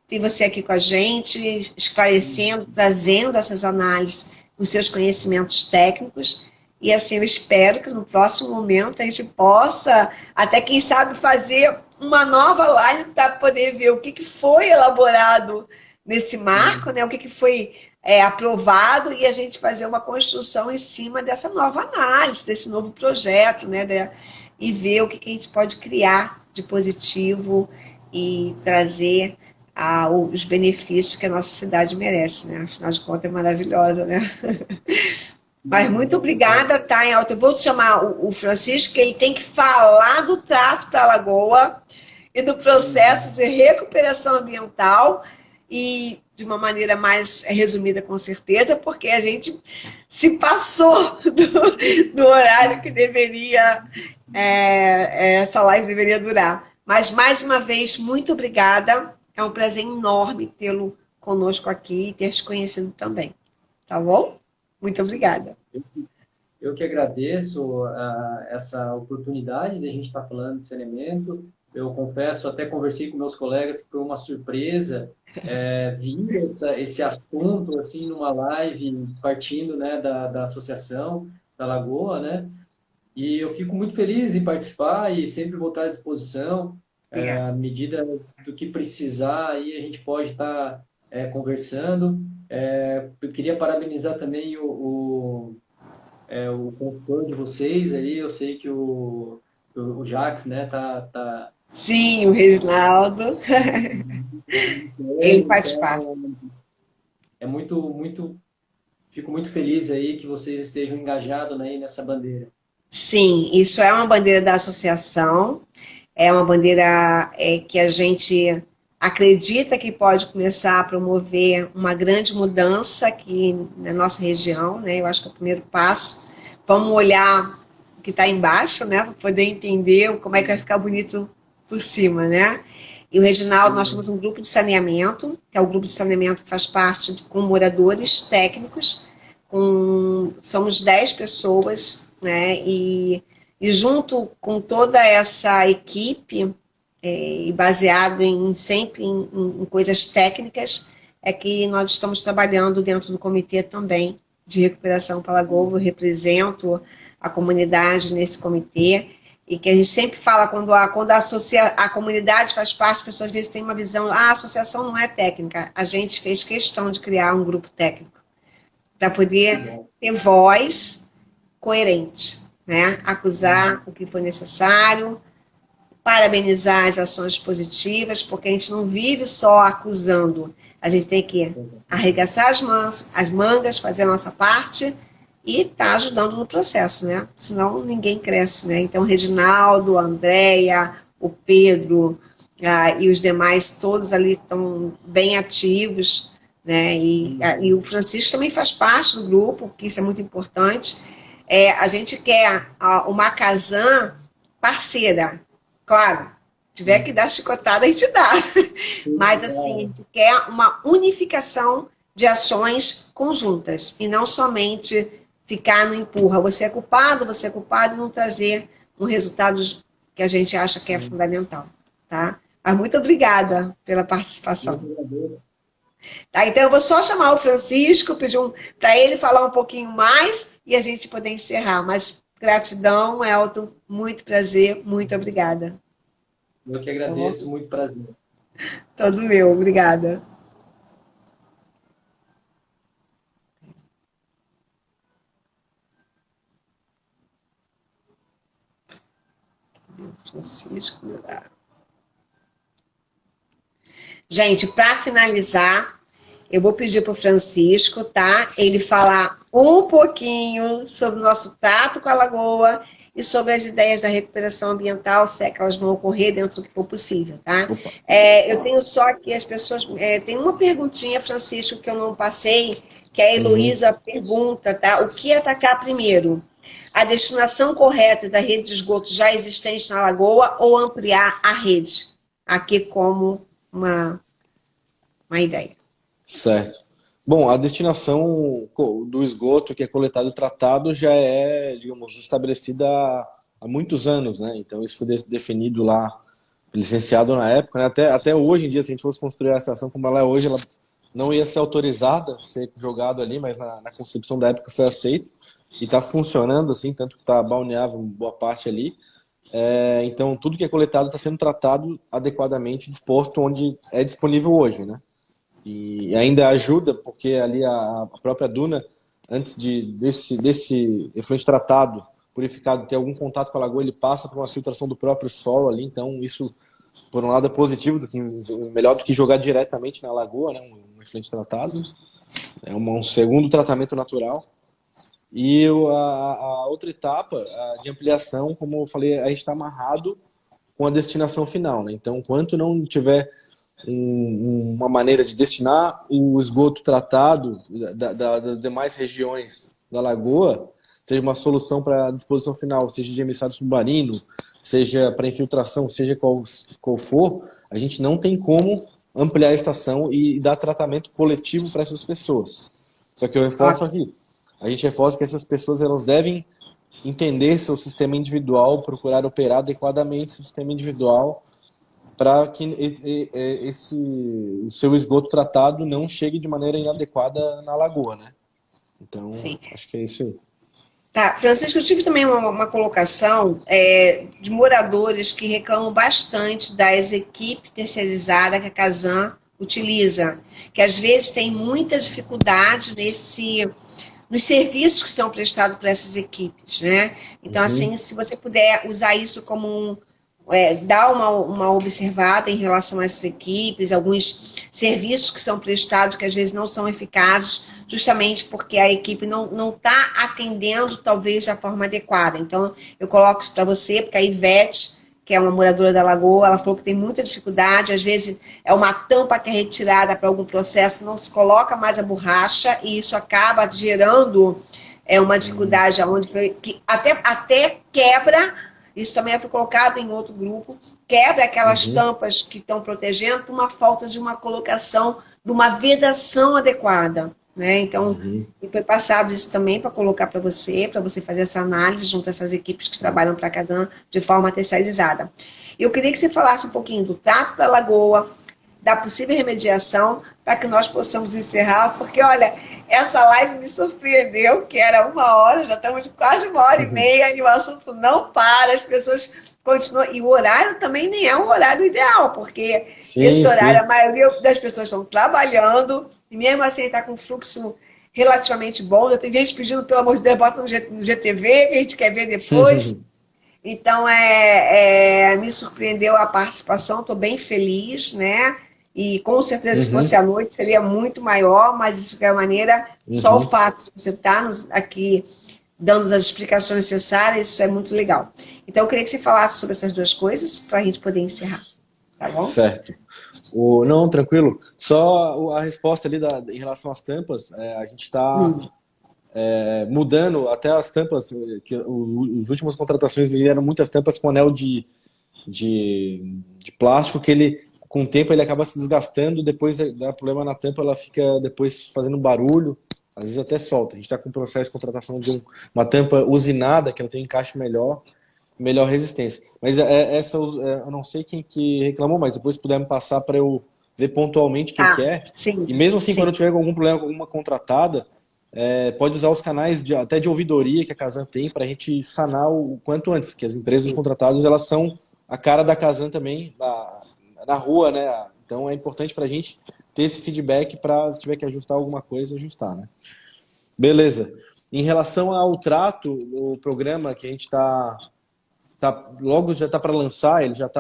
ter você aqui com a gente, esclarecendo, trazendo essas análises, os seus conhecimentos técnicos. E, assim, eu espero que no próximo momento a gente possa, até quem sabe, fazer uma nova live para poder ver o que foi elaborado nesse marco, né? O que foi aprovado, e a gente fazer uma construção em cima dessa nova análise, desse novo projeto, né? E ver o que a gente pode criar de positivo e trazer os benefícios que a nossa cidade merece, né? Afinal de contas, é maravilhosa, né? Mas muito obrigada, tá, Elton? Eu vou te chamar o Francisco, que ele tem que falar do trato para a Lagoa e do processo de recuperação ambiental, e de uma maneira mais resumida, com certeza, porque a gente se passou do horário que deveria, essa live deveria durar. Mas, mais uma vez, muito obrigada. É um prazer enorme tê-lo conosco aqui e ter te conhecido também. Tá bom? Muito obrigada. Eu que agradeço essa oportunidade de a gente estar falando de saneamento. Eu confesso, até conversei com meus colegas que foi uma surpresa vir esse assunto assim numa live partindo, né, da associação da Lagoa, né? E eu fico muito feliz em participar e sempre vou estar à disposição. À medida do que precisar, aí a gente pode estar conversando. Eu queria parabenizar também o consultor de vocês aí. Eu sei que o Jax, né, tá... Sim, o Reginaldo. Ele faz parte. É muito... Fico muito feliz aí que vocês estejam engajados aí nessa bandeira. Sim, isso é uma bandeira da associação, é uma bandeira que a gente acredita que pode começar a promover uma grande mudança aqui na nossa região, né? Eu acho que é o primeiro passo. Vamos olhar o que está embaixo, né? Para poder entender como é que vai ficar bonito por cima, né? E o Reginaldo, nós temos um grupo de saneamento, que é o grupo de saneamento que faz parte com moradores técnicos, somos 10 pessoas, né? E junto com toda essa equipe, e baseado sempre em coisas técnicas, é que nós estamos trabalhando dentro do comitê também de recuperação para a Lagoa. Eu represento a comunidade nesse comitê, e que a gente sempre fala, quando a comunidade faz parte, as pessoas às vezes têm uma visão, a associação não é técnica. A gente fez questão de criar um grupo técnico para poder ter voz coerente. né? Acusar o que for necessário, parabenizar as ações positivas, porque a gente não vive só acusando, a gente tem que arregaçar as mangas, fazer a nossa parte e tá ajudando no processo, né? Senão ninguém cresce, né? Então, Reginaldo, a Andréia, o Pedro e os demais, todos ali estão bem ativos, né? E o Francisco também faz parte do grupo, que isso é muito importante. A gente quer uma Kazan parceira, claro, tiver que dar chicotada, a gente dá. Mas, assim, a gente quer uma unificação de ações conjuntas e não somente ficar no empurra. Você é culpado e não trazer um resultado que a gente acha que é fundamental, tá? Mas muito obrigada pela participação. Tá, então, eu vou só chamar o Francisco, pedir para ele falar um pouquinho mais e a gente poder encerrar. Mas gratidão, Elton, muito prazer, muito obrigada. Eu que agradeço, muito prazer. Todo meu, obrigada. Francisco. Gente, para finalizar, eu vou pedir para o Francisco, tá? Ele falar um pouquinho sobre o nosso trato com a Lagoa e sobre as ideias da recuperação ambiental, se é que elas vão ocorrer dentro do que for possível, tá? Eu tenho só que as pessoas... tem uma perguntinha, Francisco, que eu não passei, que a Heloísa pergunta, tá? O que atacar primeiro? A destinação correta da rede de esgoto já existente na Lagoa ou ampliar a rede? Aqui como uma ideia. Certo. Bom, a destinação do esgoto que é coletado e tratado já é, digamos, estabelecida há muitos anos, né? Então isso foi definido lá, licenciado na época, né? Até hoje em dia, se a gente fosse construir a estação como ela é hoje, ela não ia ser autorizada a ser jogado ali, mas na concepção da época foi aceito e está funcionando assim, tanto que está balneável boa parte ali. Então tudo que é coletado está sendo tratado adequadamente, disposto onde é disponível hoje, né? E ainda ajuda, porque ali a própria duna, antes desse efluente tratado, purificado, ter algum contato com a lagoa, ele passa por uma filtração do próprio solo ali, então isso, por um lado, é positivo, melhor do que jogar diretamente na lagoa, né, um efluente tratado. É um segundo tratamento natural. E a outra etapa, a de ampliação, como eu falei, a gente está amarrado com a destinação final, né? Então, enquanto não tiver uma maneira de destinar o esgoto tratado das demais regiões da lagoa, seja uma solução para a disposição final, seja de emissário submarino, seja para infiltração, seja qual for, a gente não tem como ampliar a estação e dar tratamento coletivo para essas pessoas. Só que eu reforço aqui, a gente reforça que essas pessoas elas devem entender seu sistema individual, procurar operar adequadamente seu sistema individual, para que o seu esgoto tratado não chegue de maneira inadequada na lagoa, né? Então, sim, acho que é isso aí. Tá, Francisco, eu tive também uma colocação de moradores que reclamam bastante das equipes terceirizadas que a Kazan utiliza, que às vezes tem muita dificuldade nos serviços que são prestados por essas equipes, né? Então, assim, se você puder usar isso como dar uma observada em relação a essas equipes, alguns serviços que são prestados que às vezes não são eficazes, justamente porque a equipe não está atendendo talvez da forma adequada. Então, eu coloco isso para você, porque a Ivete, que é uma moradora da Lagoa, ela falou que tem muita dificuldade, às vezes é uma tampa que é retirada para algum processo, não se coloca mais a borracha, e isso acaba gerando uma dificuldade que até quebra. Isso também foi colocado em outro grupo, quebra aquelas tampas que estão protegendo por uma falta de uma colocação, de uma vedação adequada, né? Então, foi passado isso também para colocar para você fazer essa análise junto a essas equipes que trabalham para a Kazan de forma terceirizada. Eu queria que você falasse um pouquinho do trato da lagoa, da possível remediação, para que nós possamos encerrar, porque, olha, essa live me surpreendeu, que era 1 hora, já estamos quase 1 hora e meia, e o assunto não para, as pessoas continuam, e o horário também nem é um horário ideal, porque esse horário, a maioria das pessoas estão trabalhando, e mesmo assim está com um fluxo relativamente bons. Já tem gente pedindo, pelo amor de Deus, bota no GTV, que a gente quer ver depois. Então, me surpreendeu a participação, estou bem feliz, né? E com certeza, se fosse à noite, seria muito maior, mas de qualquer maneira, só o fato de você estar aqui dando as explicações necessárias, isso é muito legal. Então, eu queria que você falasse sobre essas duas coisas, para a gente poder encerrar. Tá bom? Certo. Não, tranquilo. Só a resposta ali em relação às tampas, a gente está mudando até as tampas, que os últimas contratações vieram muitas tampas com anel de plástico, que ele, com o tempo, ele acaba se desgastando, depois dá problema na tampa, ela fica depois fazendo barulho, às vezes até solta. A gente está com um processo de contratação de uma tampa usinada, que ela tem encaixe melhor resistência. Mas essa, eu não sei quem que reclamou, mas depois se puder me passar para eu ver pontualmente quem que é. Sim, e mesmo assim, quando eu tiver algum problema com alguma contratada, pode usar os canais até de ouvidoria que a Casan tem para a gente sanar o quanto antes, que as empresas contratadas, elas são a cara da Casan também, na rua, né? Então é importante para a gente ter esse feedback para, se tiver que ajustar alguma coisa, ajustar, né? Beleza. Em relação ao trato, o programa que a gente logo já está para lançar, ele já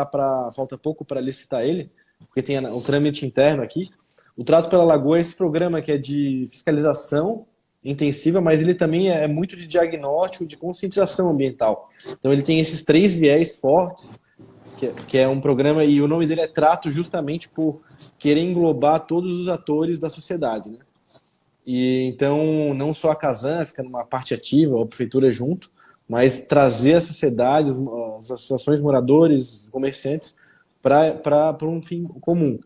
falta pouco para licitar ele, porque tem o trâmite interno aqui. O Trato pela Lagoa é esse programa que é de fiscalização intensiva, mas ele também é muito de diagnóstico, de conscientização ambiental. Então ele tem esses 3 viés fortes, que é um programa, e o nome dele é Trato justamente por querer englobar todos os atores da sociedade, né? E então não só a Casan fica numa parte ativa, a prefeitura junto, mas trazer a sociedade, as associações, moradores, comerciantes, para um fim comum.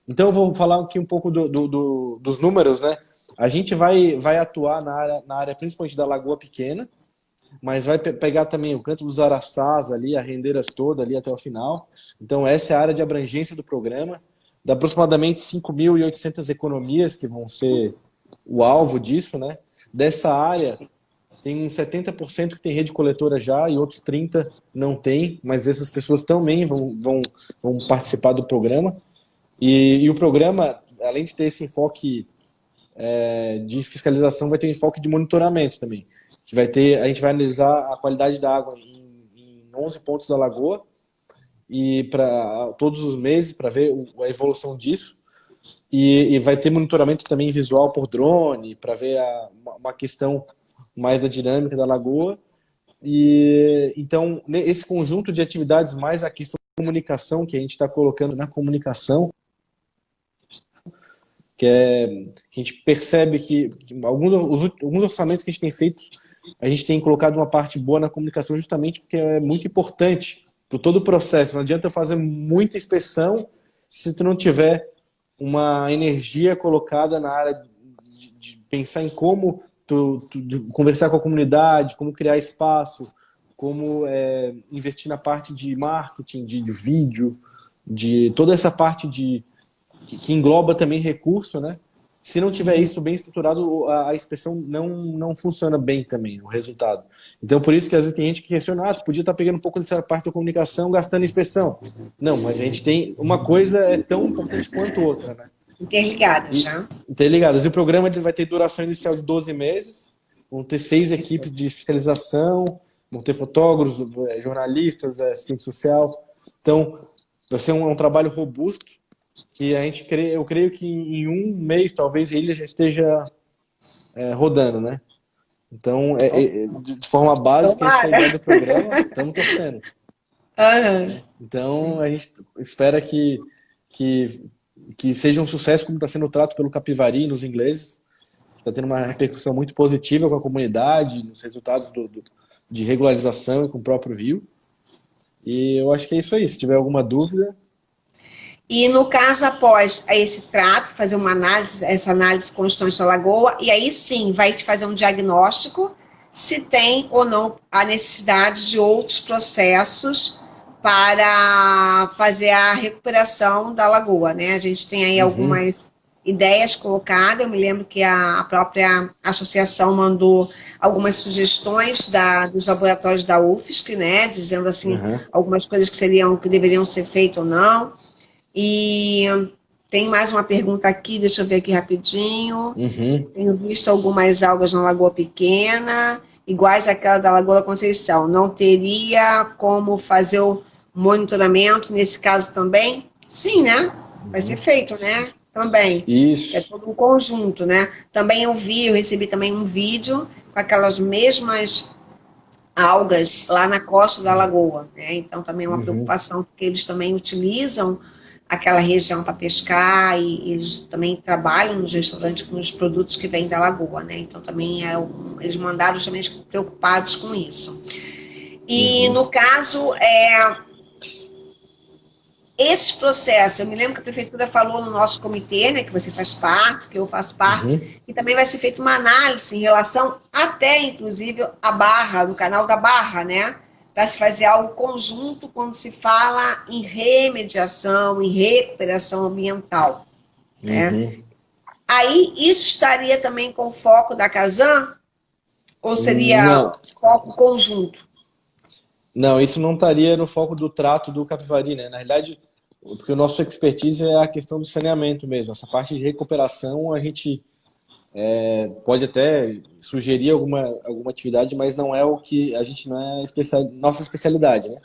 Então eu vou falar aqui um pouco dos números, né? A gente vai atuar na área principalmente da Lagoa Pequena, mas vai pegar também o Canto dos Araçás ali, a Rendeiras toda ali até o final. Então essa é a área de abrangência do programa. Dá aproximadamente 5.800 economias que vão ser o alvo disso, né? Dessa área, tem uns 70% que tem rede coletora já e outros 30% não tem, mas essas pessoas também vão participar do programa. E o programa, além de ter esse enfoque de fiscalização, vai ter um enfoque de monitoramento também. Que a gente vai analisar a qualidade da água em 11 pontos da lagoa e para todos os meses para ver a evolução disso. E vai ter monitoramento também visual por drone para ver uma questão mais da dinâmica da lagoa. E então esse conjunto de atividades mais a questão da comunicação que a gente está colocando na comunicação, que a gente percebe que alguns orçamentos que a gente tem feito, a gente tem colocado uma parte boa na comunicação justamente porque é muito importante para todo o processo. Não adianta fazer muita inspeção se tu não tiver uma energia colocada na área de pensar em como de conversar com a comunidade, como criar espaço, como investir na parte de marketing, de vídeo, de toda essa parte que engloba também recurso, né? Se não tiver isso bem estruturado, a inspeção não funciona bem também, o resultado. Então, por isso que às vezes tem gente que questiona, podia estar pegando um pouco dessa parte da comunicação, gastando inspeção. Não, mas a gente tem... Uma coisa é tão importante quanto outra, né? Interligadas, né? Interligadas. E o programa ele vai ter duração inicial de 12 meses, vão ter 6 equipes de fiscalização, vão ter fotógrafos, jornalistas, assistente social. Então, vai ser um trabalho robusto, que eu creio que em um mês, talvez, ele já esteja rodando, né? Então, de forma básica, essa é a ideia do programa, estamos torcendo. Então, a gente espera que seja um sucesso, como está sendo o trato pelo Capivari nos ingleses. Está tendo uma repercussão muito positiva com a comunidade, nos resultados de regularização e com o próprio rio. E eu acho que é isso aí. Se tiver alguma dúvida... E no caso, após esse trato, fazer uma análise, essa análise constante da lagoa, e aí sim vai se fazer um diagnóstico se tem ou não a necessidade de outros processos para fazer a recuperação da lagoa, né? A gente tem aí algumas ideias colocadas, eu me lembro que a própria associação mandou algumas sugestões dos laboratórios da UFSC, né? Dizendo assim, algumas coisas que deveriam ser feitas ou não. E Tem mais uma pergunta aqui, deixa eu ver aqui rapidinho. Uhum. Tenho visto algumas algas na Lagoa Pequena, iguais àquela da Lagoa da Conceição. Não teria como fazer o monitoramento nesse caso também? Sim, né? Vai ser feito, né? Também. É Isso. todo um conjunto, né? Também eu recebi também um vídeo com aquelas mesmas algas lá na costa da lagoa, né? Então também é uma Uhum. preocupação, porque eles também utilizam aquela região para pescar e eles também trabalham nos restaurantes com os produtos que vêm da lagoa, né? Então também eles mandaram justamente preocupados com isso. E Uhum. no caso, esse processo, eu me lembro que a prefeitura falou no nosso comitê, né, que você faz parte, que eu faço parte, Uhum. e também vai ser feita uma análise em relação até, inclusive, a Barra, no canal da Barra, né, para se fazer algo conjunto quando se fala em remediação, em recuperação ambiental, né. Uhum. Aí, isso estaria também com o foco da Casan, ou seria Não, foco conjunto? não, isso não estaria no foco do trato do Capivari, né? Na realidade, porque o nosso expertise é a questão do saneamento mesmo. Essa parte de recuperação a gente pode até sugerir alguma atividade, mas não é o que a gente não é nossa especialidade, né?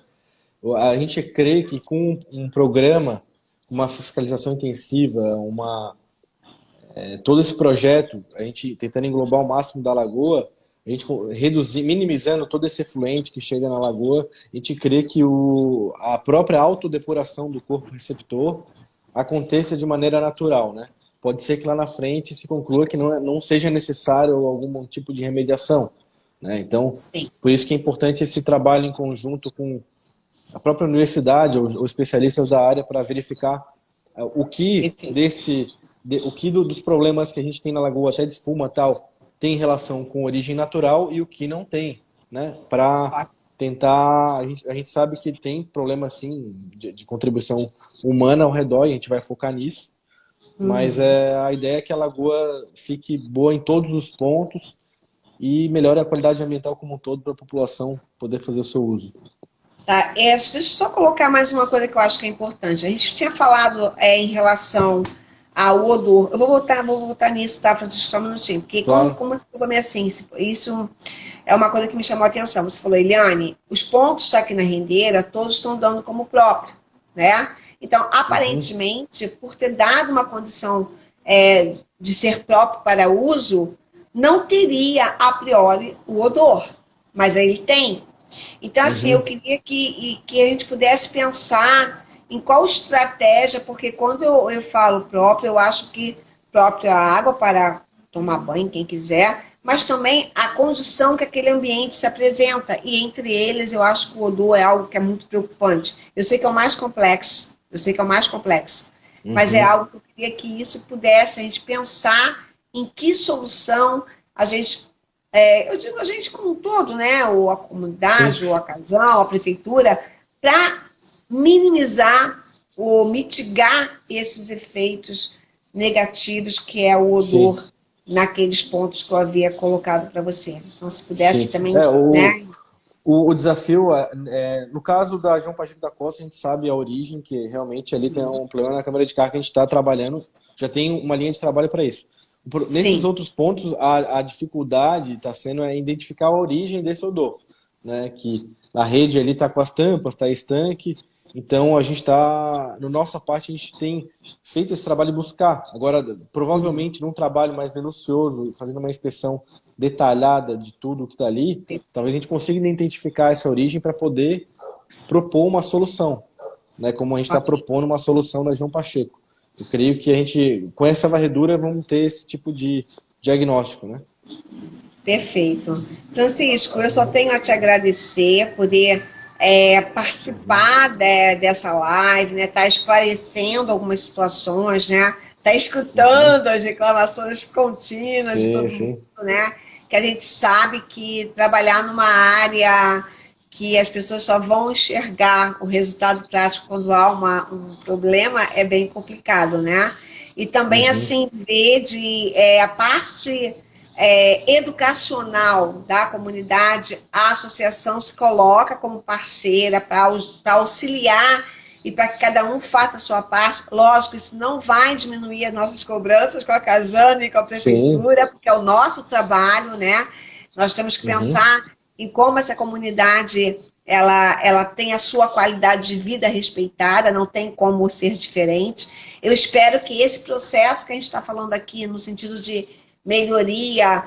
A gente crê que com um programa, uma fiscalização intensiva, todo esse projeto, a gente tentando englobar o máximo da lagoa, a gente minimizando todo esse efluente que chega na lagoa, a gente crê que a própria autodepuração do corpo receptor aconteça de maneira natural, né? Pode ser que lá na frente se conclua que não seja necessário algum tipo de remediação, né? Então, Sim. por isso que é importante esse trabalho em conjunto com a própria universidade ou especialistas da área para verificar o que dos problemas que a gente tem na lagoa, até de espuma tal, tem relação com origem natural e o que não tem, né? Para tentar, a gente sabe que tem problema assim de contribuição humana ao redor e a gente vai focar nisso, mas a ideia é que a lagoa fique boa em todos os pontos e melhore a qualidade ambiental como um todo para a população poder fazer o seu uso. Tá, deixa eu só colocar mais uma coisa que eu acho que é importante. A gente tinha falado em relação ao odor. Eu vou voltar nisso, tá, Francisco? Só um minutinho. Porque Claro. como você falou assim, isso é uma coisa que me chamou a atenção. Você falou, Eliane, os pontos aqui na rendeira, todos estão dando como próprio, né? Então, aparentemente, por ter dado uma condição de ser próprio para uso, não teria, a priori, o odor. Mas aí ele tem. Então, assim, eu queria que a gente pudesse pensar em qual estratégia, porque quando eu falo próprio, eu acho que próprio é a água para tomar banho, quem quiser, mas também a condição que aquele ambiente se apresenta. E entre eles, eu acho que o odor é algo que é muito preocupante. Eu sei que é o mais complexo, mas é algo que eu queria que isso pudesse, a gente pensar em que solução a gente eu digo a gente como um todo, né? Ou a comunidade, ou a casal, a prefeitura, para minimizar ou mitigar esses efeitos negativos que é o odor naqueles pontos que eu havia colocado para você. Então, se pudesse também, né? O desafio, no caso da João Pacheco da Costa, a gente sabe a origem, que realmente ali tem um problema na câmara de carga que a gente está trabalhando, já tem uma linha de trabalho para isso. Nesses outros pontos, a dificuldade está sendo identificar a origem desse odor, né? Que a rede ali está com as tampas, está estanque, então a gente está, na nossa parte, a gente tem feito esse trabalho de buscar. Agora, provavelmente, num trabalho mais minucioso, fazendo uma inspeção detalhada de tudo que está ali, talvez a gente consiga identificar essa origem para poder propor uma solução, né? Como a gente está propondo uma solução da João Pacheco. Eu creio que a gente, com essa varredura, vamos ter esse tipo de diagnóstico, né? Perfeito. Francisco, eu só tenho a te agradecer, poder participar dessa live, né? Tá esclarecendo algumas situações, né? Tá escutando as reclamações contínuas de todo mundo, né? Que a gente sabe que trabalhar numa área que as pessoas só vão enxergar o resultado prático quando há um problema é bem complicado, né? E também, assim, ver a parte educacional da comunidade, a associação se coloca como parceira para auxiliar e para que cada um faça a sua parte. Lógico, isso não vai diminuir as nossas cobranças com a Casana e com a Sim. Prefeitura, porque é o nosso trabalho, né? Nós temos que pensar em como essa comunidade ela tem a sua qualidade de vida respeitada, não tem como ser diferente. Eu espero que esse processo que a gente está falando aqui, no sentido de melhoria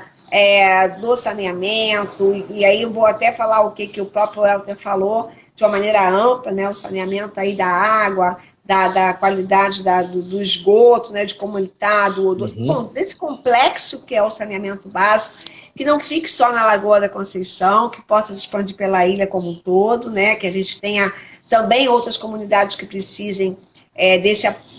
do saneamento, e aí eu vou até falar o que o próprio Elton falou, de uma maneira ampla, né, o saneamento aí da água, da qualidade do esgoto, né, de comunidade, bom, desse complexo que é o saneamento básico, que não fique só na Lagoa da Conceição, que possa se expandir pela ilha como um todo, né, que a gente tenha também outras comunidades que precisem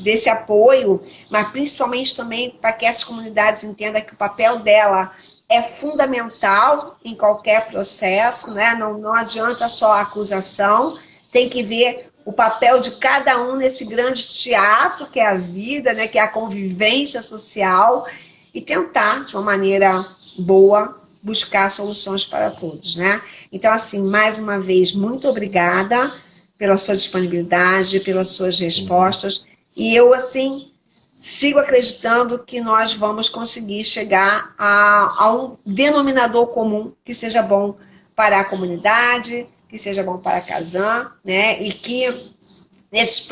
desse apoio, mas principalmente também para que essas comunidades entendam que o papel dela é fundamental em qualquer processo, né? Não adianta só a acusação, tem que ver o papel de cada um nesse grande teatro que é a vida, né? Que é a convivência social, e tentar, de uma maneira boa, buscar soluções para todos, né? Então, assim, mais uma vez, muito obrigada pela sua disponibilidade, pelas suas respostas, e eu, assim, sigo acreditando que nós vamos conseguir chegar a um denominador comum que seja bom para a comunidade, que seja bom para a Casan, né? E que nesses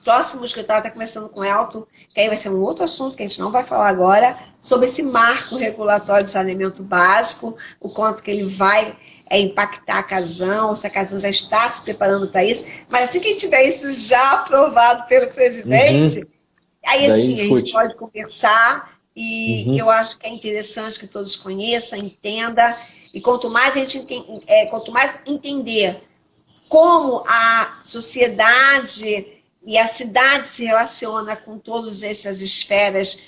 próximos que eu estava até conversando com o Elton, que aí vai ser um outro assunto que a gente não vai falar agora, sobre esse marco regulatório de saneamento básico, o quanto que ele vai impactar a Casan, ou se a Casan já está se preparando para isso. Mas assim que a gente tiver isso já aprovado pelo presidente, aí Daí assim, a gente discute. pode conversar, e eu acho que é interessante que todos conheçam, entendam, e quanto mais a gente quanto mais entender como a sociedade e a cidade se relaciona com todas essas esferas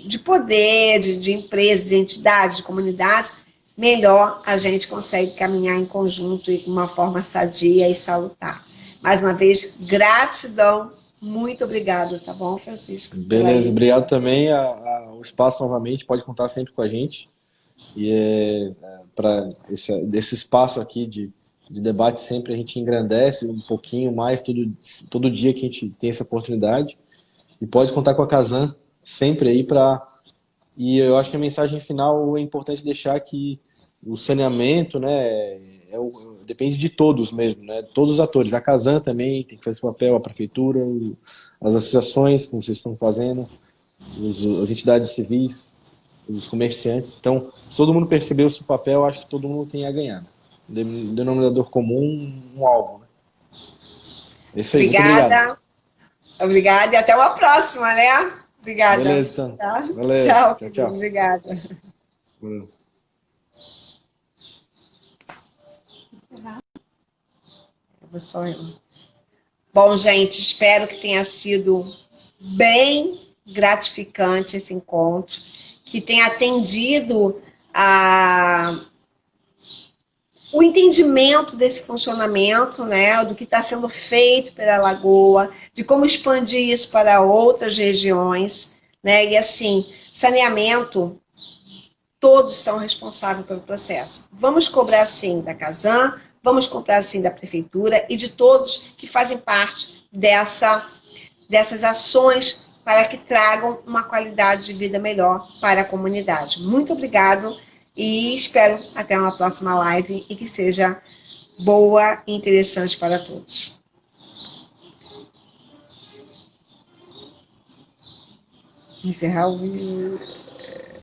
de poder, de empresas, de entidades, de comunidades, melhor a gente consegue caminhar em conjunto e de uma forma sadia e salutar. Mais uma vez, gratidão, muito obrigada, tá bom, Francisco? Beleza, obrigado também. O espaço novamente, pode contar sempre com a gente. E para esse espaço aqui de debate, sempre a gente engrandece um pouquinho mais todo dia que a gente tem essa oportunidade. E pode contar com a Casan sempre aí para. E eu acho que a mensagem final é importante deixar que o saneamento, né, depende de todos mesmo, né, todos os atores. A Casan também tem que fazer esse papel, a prefeitura, as associações que vocês estão fazendo, as entidades civis, os comerciantes. Então, se todo mundo perceber o seu papel, acho que todo mundo tem a ganhar. Denominador comum, um alvo. Né? É isso aí, muito obrigado. Obrigada e até uma próxima, né? Obrigada. Beleza, então. Tá? Valeu. Tchau, Tchau, tchau. obrigada. Valeu. Bom, gente, espero que tenha sido bem gratificante esse encontro, que tenha atendido o entendimento desse funcionamento, né, do que está sendo feito pela Lagoa, de como expandir isso para outras regiões, né, e assim, saneamento, todos são responsáveis pelo processo. Vamos cobrar sim da Casan, vamos cobrar sim da Prefeitura e de todos que fazem parte dessas ações para que tragam uma qualidade de vida melhor para a comunidade. Muito obrigado e espero até uma próxima live e que seja boa e interessante para todos. Encerrar o vídeo.